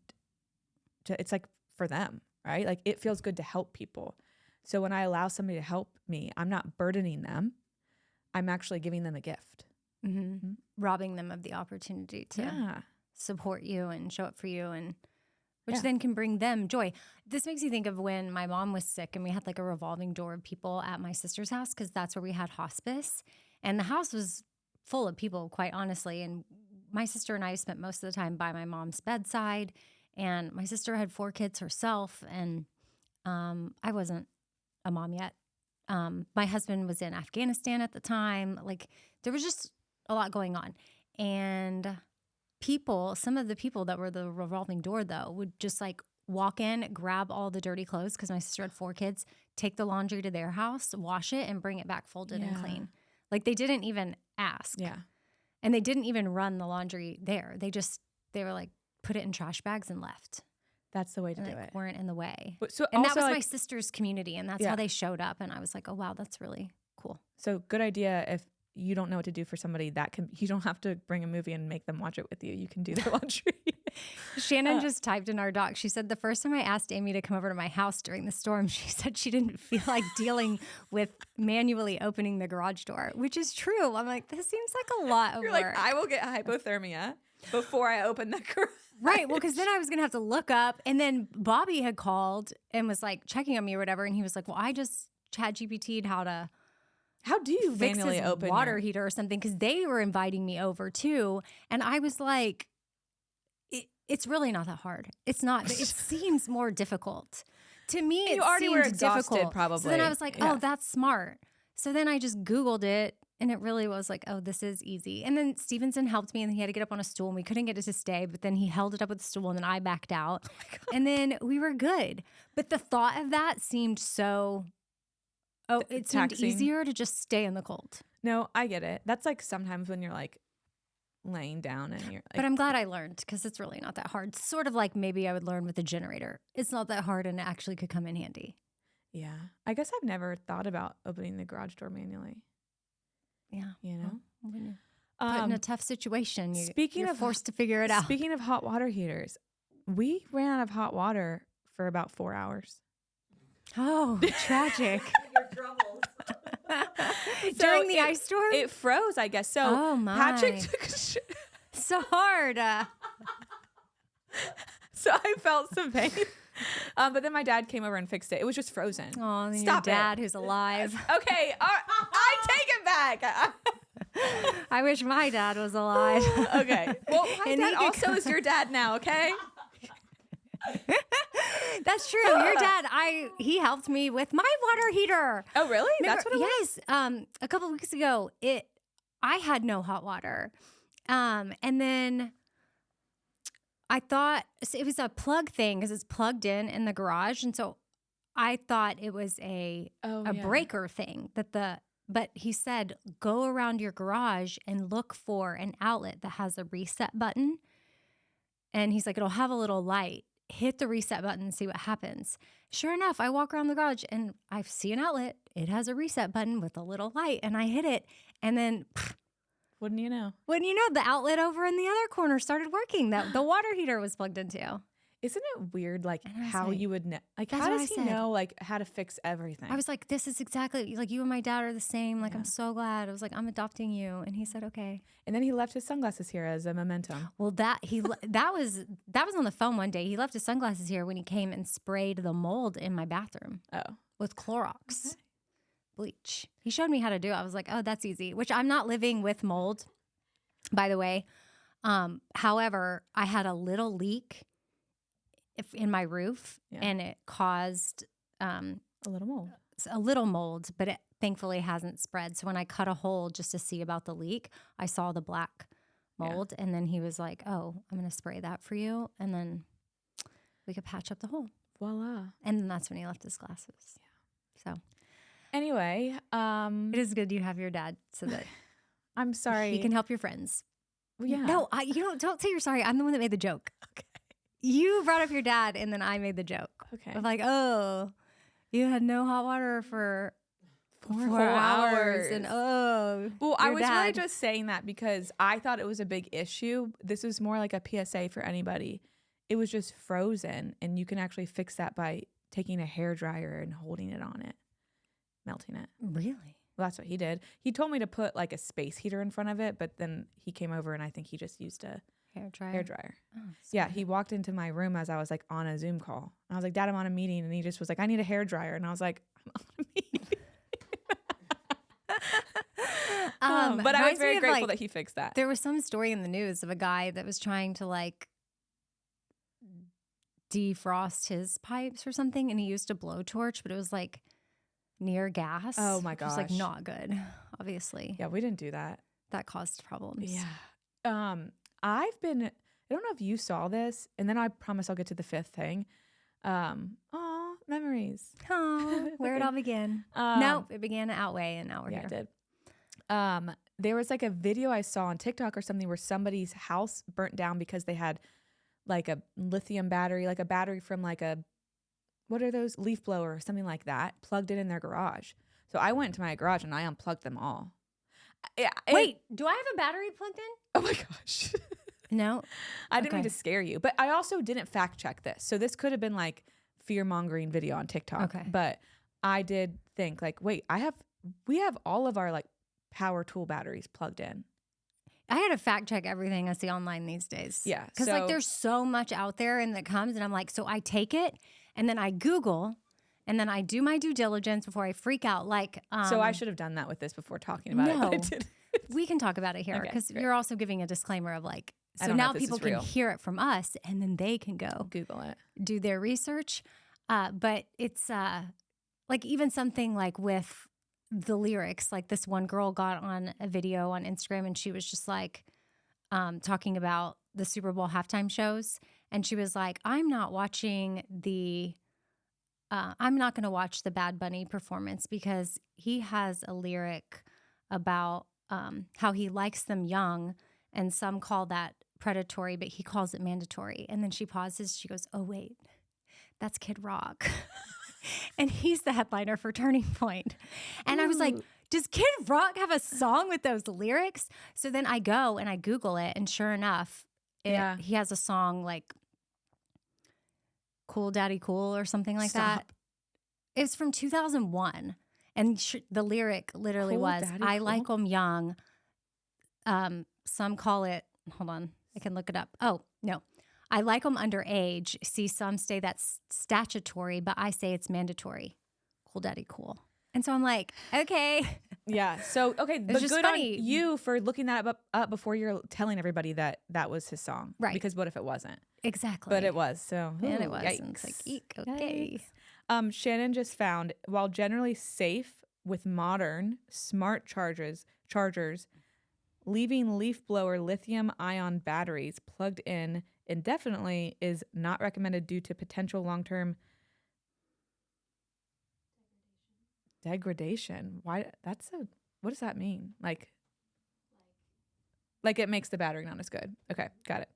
It's like for them, right? Like it feels good to help people. So when I allow somebody to help me, I'm not burdening them. I'm actually giving them a gift. robbing them of the opportunity to support you and show up for you, and which then can bring them joy. This makes you think of when my mom was sick and we had like a revolving door of people at my sister's house, because that's where we had hospice, and the house was full of people, quite honestly. And my sister and I spent most of the time by my mom's bedside, and my sister had 4 kids herself, and I wasn't a mom yet. My husband was in Afghanistan at the time. Like there was just a lot going on, and some of the people that were the revolving door though would just like walk in, grab all the dirty clothes, because my sister had 4 kids, take the laundry to their house, wash it, and bring it back folded and clean. Like they didn't even ask. Yeah. And they didn't even run the laundry there. They were like, put it in trash bags and left. That's the way to do it. Weren't in the way. So and also, that was like, my sister's community, and that's how they showed up. And I was like, oh wow, that's really cool. So good idea. If you don't know what to do for somebody, you don't have to bring a movie and make them watch it with you. You can do their laundry. Shannon just typed in our doc. She said, the first time I asked Amy to come over to my house during the storm, she said she didn't feel like dealing with manually opening the garage door, which is true. I'm like, this seems like a lot of You're work. like, I will get hypothermia before I open the garage. Right. Well, because then I was going to have to look up. And then Bobby had called and was like checking on me or whatever. And he was like, well, I just chat GPT'd how do you fix manually his open water heater or something, because they were inviting me over too. And I was like, it's really not that hard. It's not. It seems more difficult. To me, it already were seemed exhausted, difficult. probably. So then I was like, oh, that's smart. So then I just Googled it, and it really was like, oh, this is easy. And then Stevenson helped me, and he had to get up on a stool, and we couldn't get it to stay, but then he held it up with the stool, and then I backed out. And then we were good. But the thought of that seemed so... Oh, it seemed easier to just stay in the cold. No, I get it. That's like sometimes when you're like laying down and you're like... But I'm glad I learned, because it's really not that hard. Sort of like maybe I would learn with a generator. It's not that hard, and it actually could come in handy. Yeah. I guess I've never thought about opening the garage door manually. Yeah. You know? When you're put in a tough situation, you're forced to figure it out. Speaking of hot water heaters, we ran out of hot water for about 4 hours. Oh, tragic. Your troubles. During the ice storm? It froze, I guess. So oh my. Patrick took a so hard. So I felt some pain. But then my dad came over and fixed it. It was just frozen. Oh, and Stop your dad it. who's alive. Okay, I take it back. I wish my dad was alive. Okay. Well, my And dad he could also is your dad now, okay? That's true. Your dad, he helped me with my water heater. Oh, really? Remember, That's what it was? Yes. A couple of weeks ago, I had no hot water. And then I thought it was a plug thing, because it's plugged in the garage. And so I thought it was a breaker thing but he said, go around your garage and look for an outlet that has a reset button. And he's like, it'll have a little light. Hit the reset button and see what happens. Sure enough, I walk around the garage and I see an outlet. It has a reset button with a little light, and I hit it. And then, wouldn't you know? The outlet over in the other corner started working. That the water heater was plugged into. Isn't it weird, like, how like, you would know? Like, that's how what does I he said. know, like, how to fix everything? I was like, this is exactly, like, you and my dad are the same. Like, I'm so glad. I was like, I'm adopting you. And he said, okay. And then he left his sunglasses here as a memento. Well, that was on the phone one day. He left his sunglasses here when he came and sprayed the mold in my bathroom. Oh. With Clorox. Bleach. He showed me how to do it. I was like, oh, that's easy. Which I'm not living with mold, by the way. However, I had a little leak in my roof, and it caused a little mold, but it thankfully hasn't spread. So when I cut a hole just to see about the leak, I saw the black mold, and then he was like, oh, I'm going to spray that for you, and then we could patch up the hole. Voila. And then that's when he left his glasses. So anyway, it is good you have your dad so that I'm sorry. he can help your friends. Well, yeah. No, don't say you're sorry. I'm the one that made the joke. Okay. You brought up your dad, and then I made the joke. Okay. Of like, oh, you had no hot water for 4 hours. And well, I was really just saying that because I thought it was a big issue. This was more like a PSA for anybody. It was just frozen, and you can actually fix that by taking a hairdryer and holding it on it, melting it. Really? Well, that's what he did. He told me to put like a space heater in front of it, but then he came over and I think he just used a hairdryer. Oh, yeah, he walked into my room as I was like on a Zoom call. And I was like, Dad, I'm on a meeting. And he just was like, I need a hairdryer. And I was like, I'm on a meeting. But I was very grateful that he fixed that. There was some story in the news of a guy that was trying to like defrost his pipes or something, and he used a blowtorch, but it was like near gas. Oh my gosh. It was like not good, obviously. Yeah, we didn't do that. That caused problems. Yeah. I don't know if you saw this, and then I promise I'll get to the fifth thing. Memories. Oh, where it all began. Nope, it began at Outweigh, and now we're here. It did. There was like a video I saw on TikTok or something where somebody's house burnt down because they had like a lithium battery, like a battery from like what are those? Leaf blower or something like that, plugged it in their garage. So I went to my garage and I unplugged them all. Wait, do I have a battery plugged in? Oh my gosh. No. I didn't mean to scare you, but I also didn't fact check this. So this could have been like fear-mongering video on TikTok. Okay. But I did think like, wait, we have all of our like power tool batteries plugged in. I had to fact check everything I see online these days. Yeah. Because like there's so much out there and that comes, and I'm like, so I take it and then I Google and then I do my due diligence before I freak out. Like, so I should have done that with this before talking about it. But I didn't. We can talk about it here because you're also giving a disclaimer of like, so now people can hear it from us and then they can go Google it, do their research. But it's like even something like with the lyrics, like this one girl got on a video on Instagram and she was just like talking about the Super Bowl halftime shows. And she was like, I'm not going to watch the Bad Bunny performance because he has a lyric about how he likes them young, and some call that predatory, but he calls it mandatory. And then she pauses. She goes, oh, wait, that's Kid Rock. And he's the headliner for Turning Point. And I was like, does Kid Rock have a song with those lyrics? So then I go and I Google it, and sure enough, he has a song like Cool Daddy Cool or something like that. It was from 2001. And the lyric literally was, I like them young. Some call it, hold on, I can look it up. Oh, no. I like them underage. See, some say that's statutory, but I say it's mandatory. Cool Daddy Cool. And so I'm like, okay. Yeah. So, okay. But good funny. On you for looking that up before you're telling everybody that was his song. Right. Because what if it wasn't? Exactly. But it was. So, and it was. Yikes. And it's like, eek, okay. Yikes. Shannon just found, while generally safe with modern smart chargers, leaving leaf blower lithium-ion batteries plugged in indefinitely is not recommended due to potential long-term Degradation. Why? What does that mean? Like it makes the battery not as good. Okay, got it.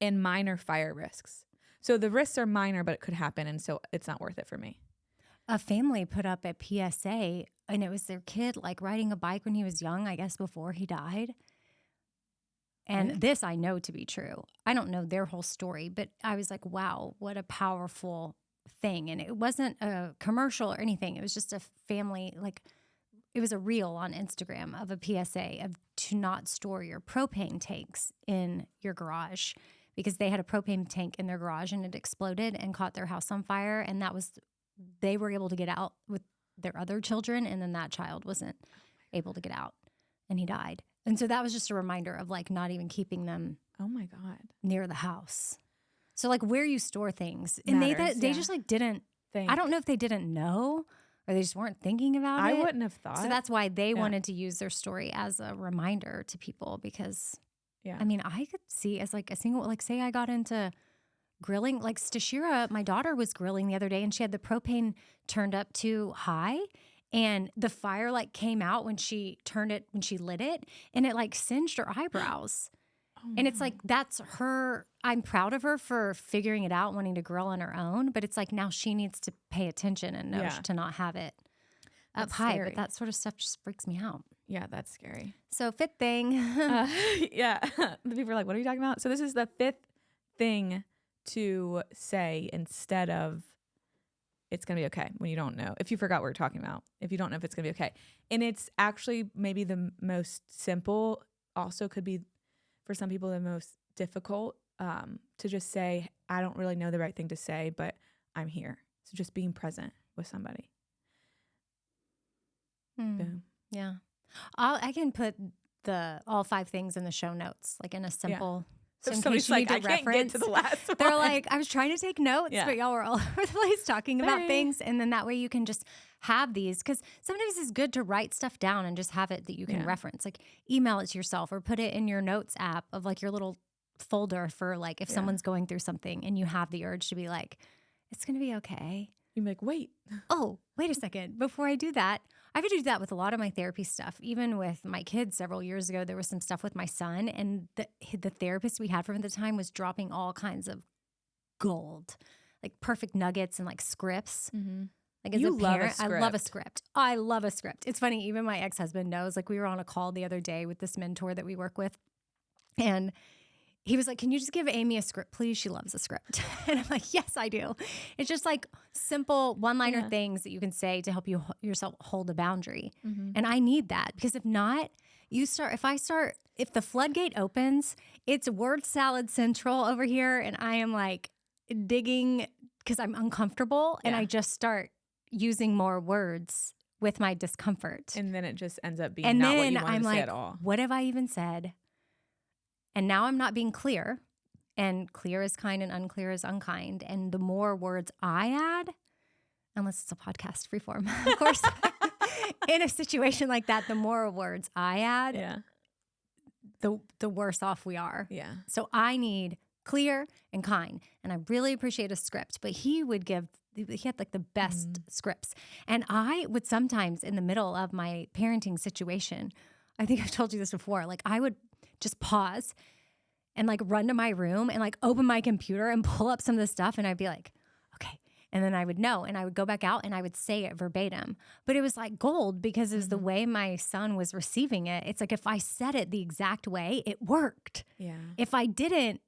And minor fire risks. So the risks are minor, but it could happen, and so it's not worth it for me. A family put up a PSA, and it was their kid like riding a bike when he was young, I guess before he died. And this I know to be true. I don't know their whole story, but I was like, wow, what a powerful thing. And it wasn't a commercial or anything. It was just a family, like it was a reel on Instagram of a PSA of to not store your propane tanks in your garage, because they had a propane tank in their garage and it exploded and caught their house on fire. And they were able to get out with their other children. And then that child wasn't able to get out and he died. And so that was just a reminder of like not even keeping them Oh my God. near the house. So like where you store things. And Matters, they just like didn't think. I don't know if they didn't know or they just weren't thinking about it. I wouldn't have thought. So that's why they wanted to use their story as a reminder to people, because Yeah. I mean, I could see as like a single, like say I got into grilling, like Stashira, my daughter was grilling the other day and she had the propane turned up too high. And the fire like came out when she lit it, and it like singed her eyebrows. And it's like, that's her. I'm proud of her for figuring it out, wanting to grill on her own. But it's like now she needs to pay attention and know to not have it up high. scary. But that sort of stuff just freaks me out. Yeah, that's scary. So fifth thing. Yeah. The people are like, what are you talking about? So this is the fifth thing to say instead of it's going to be okay when you don't know. If you forgot what we're talking about, if you don't know if it's going to be okay. And it's actually maybe the most simple, also could be for some people the most difficult, to just say, I don't really know the right thing to say, but I'm here. So just being present with somebody. Boom. Yeah. I can put all 5 things in the show notes, like in a simple. So in case you need to I can't get to the last one. They're like, I was trying to take notes, but y'all were all over the place talking about things. And then that way you can just have these, because sometimes it's good to write stuff down and just have it that you can reference, like email it to yourself or put it in your notes app of like your little folder for like if someone's going through something and you have the urge to be like, it's going to be okay. You're like, wait. Oh, wait a second. Before I do that, I've had to do that with a lot of my therapy stuff. Even with my kids several years ago, there was some stuff with my son, and the therapist we had from the time was dropping all kinds of gold, like perfect nuggets and like scripts. Mm-hmm. Like as a parent, I love a script. I love a script. It's funny, even my ex-husband knows. Like we were on a call the other day with this mentor that we work with, and he was like, can you just give Amy a script, please? She loves a script. And I'm like, yes, I do. It's just like simple one-liner things that you can say to help yourself hold a boundary. Mm-hmm. And I need that, because if not, if the floodgate opens, it's word salad central over here. And I am like digging because I'm uncomfortable and I just start using more words with my discomfort. And then it just ends up being not what you wanted to say at all. What have I even said? And now I'm not being clear, and clear is kind and unclear is unkind. And the more words I add, unless it's a podcast freeform, of course, in a situation like that, the more words I add, the worse off we are. Yeah. So I need clear and kind. And I really appreciate a script, but he had like the best scripts. And I would sometimes in the middle of my parenting situation, I think I've told you this before, like I would just pause and like run to my room and like open my computer and pull up some of the stuff. And I'd be like, okay. And then I would know, and I would go back out and I would say it verbatim. But it was like gold, because it was the way my son was receiving it. It's like if I said it the exact way, it worked. Yeah. If I didn't,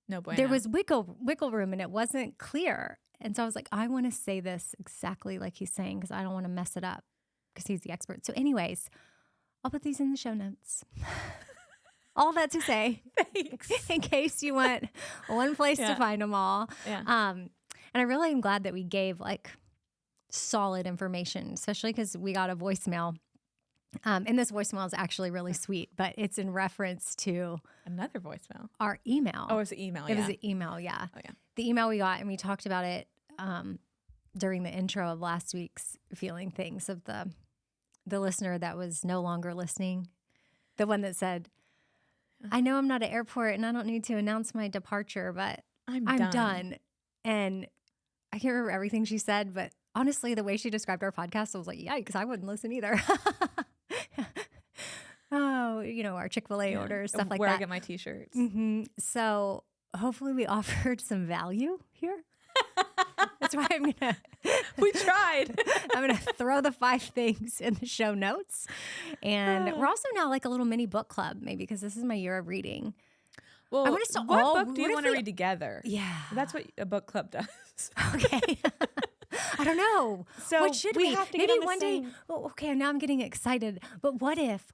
no bueno. there was wiggle room and it wasn't clear. And so I was like, I want to say this exactly like he's saying, because I don't want to mess it up, because he's the expert. So anyways, I'll put these in the show notes. All that to say, in case you want one place to find them all. Yeah. And I really am glad that we gave like solid information, especially because we got a voicemail. And this voicemail is actually really sweet, but it's in reference to another voicemail. Our email. Oh, it was an email. It was an email. Yeah. Oh, yeah. The email we got, and we talked about it during the intro of last week's Feeling Things, of the listener that was no longer listening. The one that said, I know I'm not at airport and I don't need to announce my departure, but I'm done. And I can't remember everything she said, but honestly, the way she described our podcast, I was like, yikes, I wouldn't listen either. Oh, our Chick-fil-A orders, stuff like where that. I get my t-shirts. So hopefully we offered some value here. That's why We tried. I'm gonna throw the 5 things in the show notes. And we're also now like a little mini book club, maybe, because this is my year of reading. Well, I want us to what book do you want to read together? Yeah. That's what a book club does. Okay. I don't know. So what should we we? have to Maybe get on the one day. same- Oh, okay, now I'm getting excited. But what if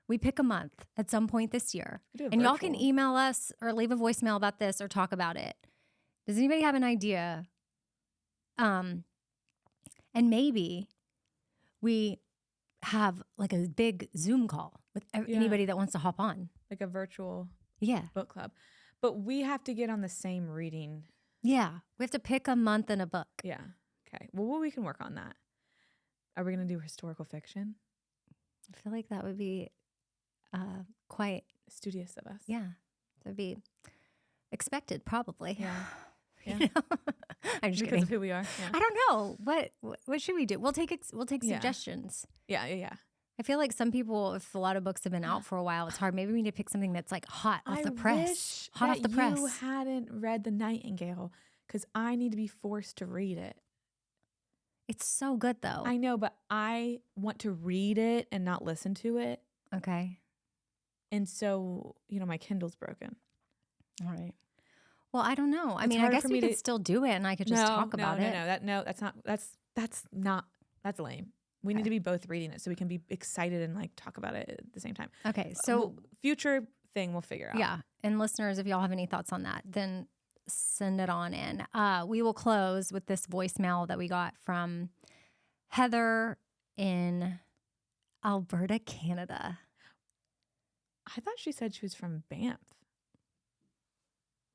we pick a month at some point this year, We do a and y'all can virtual. email us or leave a voicemail about this or talk about it? Does anybody have an idea? And maybe we have like a big Zoom call with anybody that wants to hop on. Like a virtual Yeah. book club. But we have to get on the same reading. Yeah. We have to pick a month and a book. Yeah. Okay. Well, we can work on that. Are we going to do historical fiction? I feel like that would be quite studious of us. Yeah. That'd be expected, probably. Yeah. You know? I'm just Because kidding. of who we are. Yeah. I don't know. What should we do? We'll take suggestions. Yeah. I feel like some people, if a lot of books have been out for a while, it's hard. Maybe we need to pick something that's like hot off the press. Hot off the press. You hadn't read The Nightingale because I need to be forced to read it. It's so good though. I know, but I want to read it and not listen to it. Okay. And so, my Kindle's broken. All right. Well, I don't know. I It's mean, I hard guess for we me could to- still do it and I could just talk about it. That's lame. We need to be both reading it so we can be excited and like talk about it at the same time. Okay. So future thing we'll figure out. yeah. And listeners, if y'all have any thoughts on that, then send it on in. We will close with this voicemail that we got from Heather in Alberta, Canada. I thought she said she was from Banff.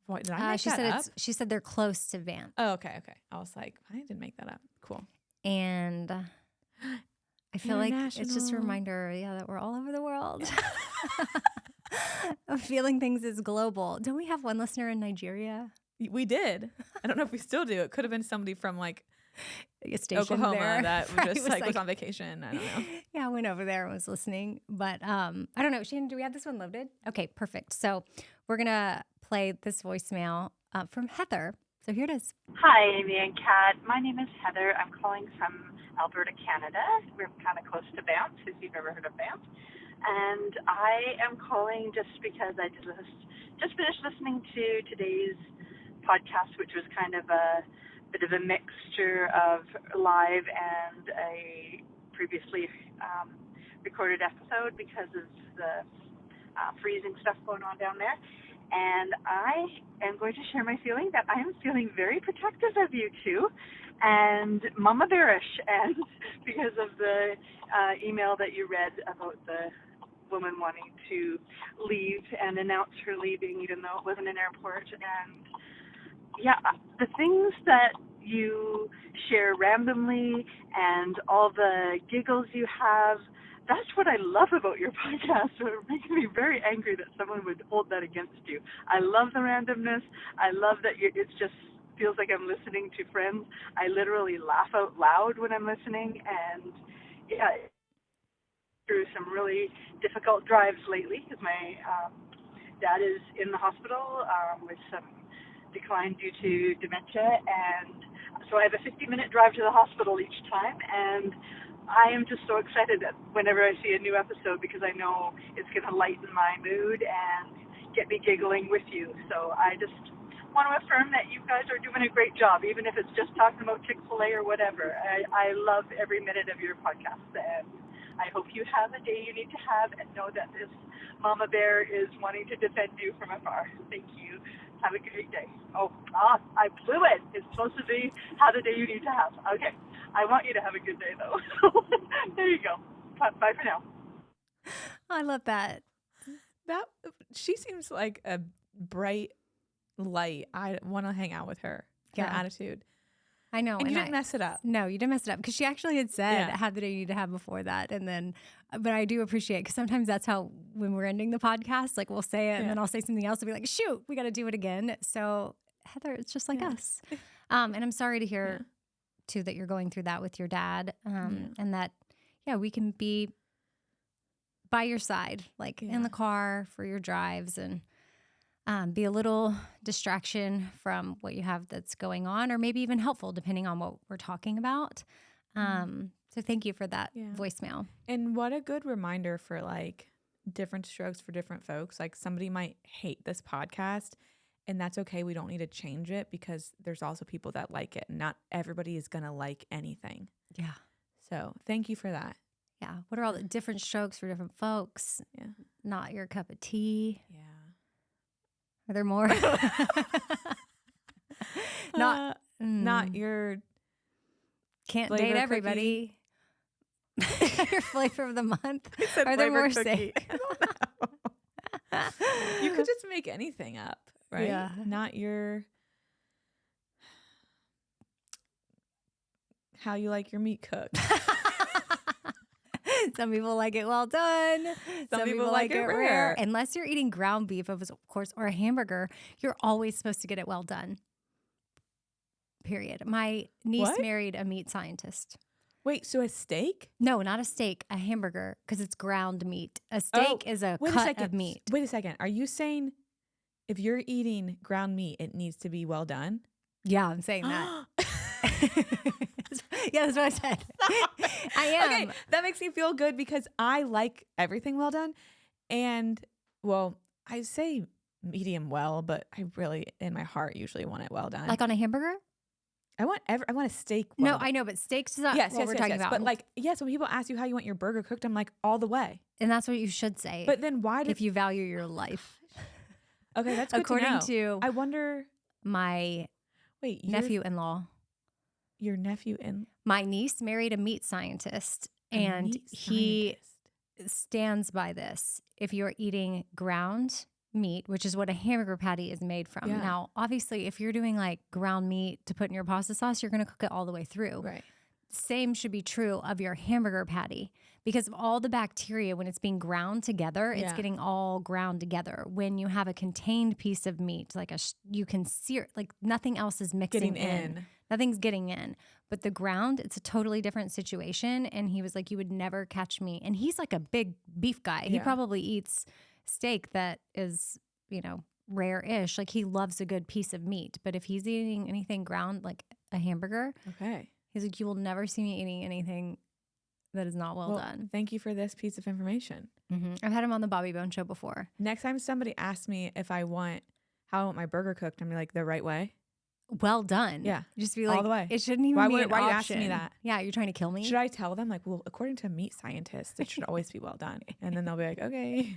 What, did I make she that said up? she said they're close to Banff. Oh, okay. I was like, I didn't make that up. Cool. And I feel like it's just a International. reminder, that we're all over the world. Of feeling things is global. Don't we have one listener in Nigeria? We did. I don't know if we still do. It could have been somebody from like A station Oklahoma there. that Right, just was on vacation. I don't know. Yeah, I went over there and was listening. But I don't know. Shannon, do we have this one loaded? Okay, perfect. So we're going to play this voicemail from Heather. So here it is. Hi, Amy and Kat. My name is Heather. I'm calling from Alberta, Canada. We're kind of close to Banff, if you've ever heard of Banff. And I am calling just because I just finished listening to today's podcast, which was kind of a bit of a mixture of live and a previously recorded episode because of the freezing stuff going on down there. And I am going to share my feeling that I am feeling very protective of you two and mama bearish, and because of the email that you read about the woman wanting to leave and announce her leaving even though it wasn't an airport. And yeah, the things that you share randomly and all the giggles you have, that's what I love about your podcast. So it makes me very angry that someone would hold that against you. I love the randomness. I love that it just feels like I'm listening to friends. I literally laugh out loud when I'm listening. And yeah, through some really difficult drives lately because my dad is in the hospital with some decline due to dementia. And so I have a 50-minute drive to the hospital each time. And I am just so excited that whenever I see a new episode because I know it's going to lighten my mood and get me giggling with you. So I just want to affirm that you guys are doing a great job, even if it's just talking about Chick-fil-A or whatever. I love every minute of your podcast, and I hope you have a day you need to have and know that this mama bear is wanting to defend you from afar. Thank you. Have a great day. I blew it. It's supposed to be have the day you need to have. Okay. I want you to have a good day, though. There you go. Bye for now. I love that. She seems like a bright light. I want to hang out with her. Her attitude. I know. And you didn't mess it up. No, you didn't mess it up because she actually had said have the day you need to have before that. And then, but I do appreciate because sometimes that's how, when we're ending the podcast, like we'll say it and then I'll say something else and be like, shoot, we got to do it again. So Heather, it's just like us. And I'm sorry to hear too, that you're going through that with your dad. And that, we can be by your side, like in the car for your drives, and be a little distraction from what you have that's going on, or maybe even helpful depending on what we're talking about. So thank you for that voicemail. And what a good reminder for like different strokes for different folks. Like somebody might hate this podcast, and that's okay. We don't need to change it because there's also people that like it. Not everybody is going to like anything. Yeah. So thank you for that. Yeah. What are all the different strokes for different folks? Yeah. Not your cup of tea. Yeah. Are there more? Not your can't flavor date everybody. Your flavor of the month. Are there more say? I don't know. You could just make anything up, right? Yeah. Not your how you like your meat cooked. Some people like it well done. Some people like it rare. Unless you're eating ground beef, of course, or a hamburger, you're always supposed to get it well done. Period. My niece married a meat scientist. Wait, so a steak? No, not a steak, a hamburger, because it's ground meat. A steak is a cut of meat. Wait a second. Are you saying if you're eating ground meat, it needs to be well done? Yeah, I'm saying that. Yeah, that's what I said. I am. Okay, that makes me feel good because I like everything well done. And, well, I say medium well, but I really, in my heart, usually want it well done. Like on a hamburger? I want a steak well done. I know, but steaks is not what we're talking about. But like, when people ask you how you want your burger cooked, I'm like, all the way. And that's what you should say. But then why if you value your life. Okay, that's good according to I wonder. My nephew-in-law. Your nephew-in? My niece married a meat scientist, and he stands by this. If you're eating ground meat, which is what a hamburger patty is made from. Yeah. Now, obviously, if you're doing like ground meat to put in your pasta sauce, you're going to cook it all the way through. Right. Same should be true of your hamburger patty, because of all the bacteria, when it's being ground together, it's getting all ground together. When you have a contained piece of meat, like you can sear, like nothing else is mixing in. Nothing's getting in. But the ground, it's a totally different situation. And he was like, you would never catch me. And he's like a big beef guy. He probably eats steak that is, rare-ish. Like he loves a good piece of meat. But if he's eating anything ground, like a hamburger, he's like, you will never see me eating anything that is not well done. Thank you for this piece of information. Mm-hmm. I've had him on the Bobby Bone Show before. Next time somebody asks me how I want my burger cooked, I'm like, the right way. Well done. Yeah. Just be like, all the way. It shouldn't even be an why option. are you asking me that? Yeah, you're trying to kill me? Should I tell them, like, well, according to meat scientists, it should always be well done? And then they'll be like, okay.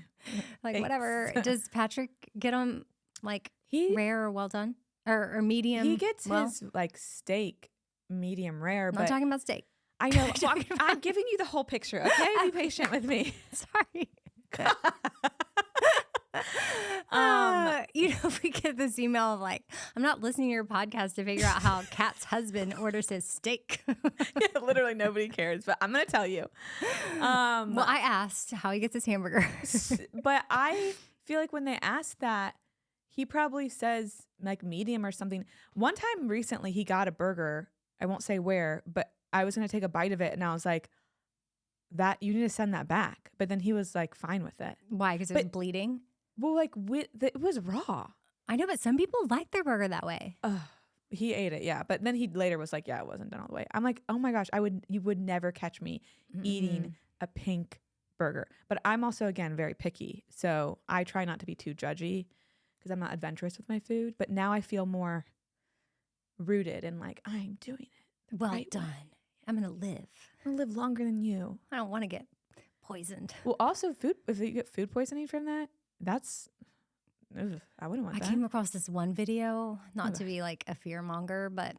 Like, thanks. whatever. Does Patrick get them, like, rare or well done? Or medium? He gets his, like, steak medium rare. I'm not talking about steak. I know. I'm giving you the whole picture, okay? Be patient with me. Sorry. If we get this email of like, I'm not listening to your podcast to figure out how Kat's husband orders his steak. Literally nobody cares, but I'm going to tell you. Well, I asked how he gets his hamburger. But I feel like when they ask that, he probably says like medium or something. One time recently, he got a burger. I won't say where, but I was going to take a bite of it. And I was like, you need to send that back. But then he was like fine with it. Why? Because it was bleeding? Well, like it was raw. I know, but some people like their burger that way. He ate it, yeah. But then he later was like, yeah, it wasn't done all the way. I'm like, oh my gosh, you would never catch me eating a pink burger. But I'm also, again, very picky. So I try not to be too judgy because I'm not adventurous with my food. But now I feel more rooted and like, I'm doing it. Well done. I'm going to live. I'm going to live longer than you. I don't want to get poisoned. Well, also if you get food poisoning from that, I wouldn't want that. I came across this one video, not to be like a fear monger, but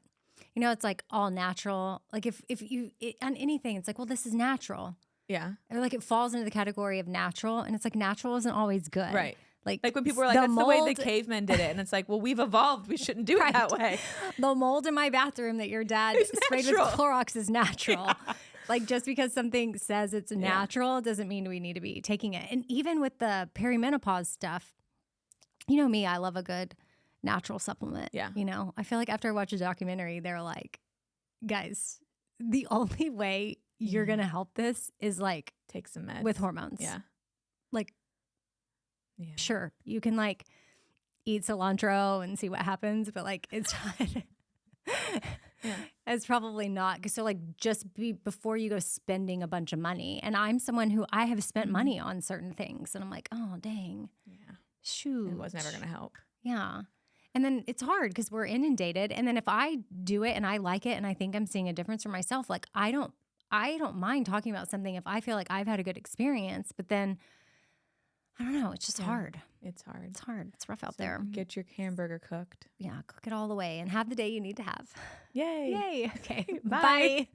it's like all natural. Like if you on anything, it's like, well, this is natural. Yeah. Or like it falls into the category of natural, and it's like natural isn't always good. Right. Like when people are like, that's the way the cavemen did it. And it's like, well, we've evolved. We shouldn't do it that way. The mold in my bathroom that your dad sprayed with Clorox is natural. Yeah. Like just because something says it's natural doesn't mean we need to be taking it. And even with the perimenopause stuff, you know me, I love a good natural supplement. Yeah. I feel like after I watch a documentary, they're like, guys, the only way you're going to help this is like Take some meds. with hormones. Yeah. Like, Yeah. sure, you can like eat cilantro and see what happens, but like it's not, Yeah. it's probably not. So like just before you go spending a bunch of money. And I'm someone who I have spent money on certain things and I'm like, oh, dang. Yeah. Shoot. It was never going to help. Yeah. And then it's hard because we're inundated. And then if I do it and I like it and I think I'm seeing a difference for myself, like I don't mind talking about something if I feel like I've had a good experience. But then I don't know, it's just hard. It's hard. It's hard. It's rough out So there. Get your hamburger cooked. Yeah, cook it all the way and have the day you need to have. Yay. Yay. Okay. Bye. Bye.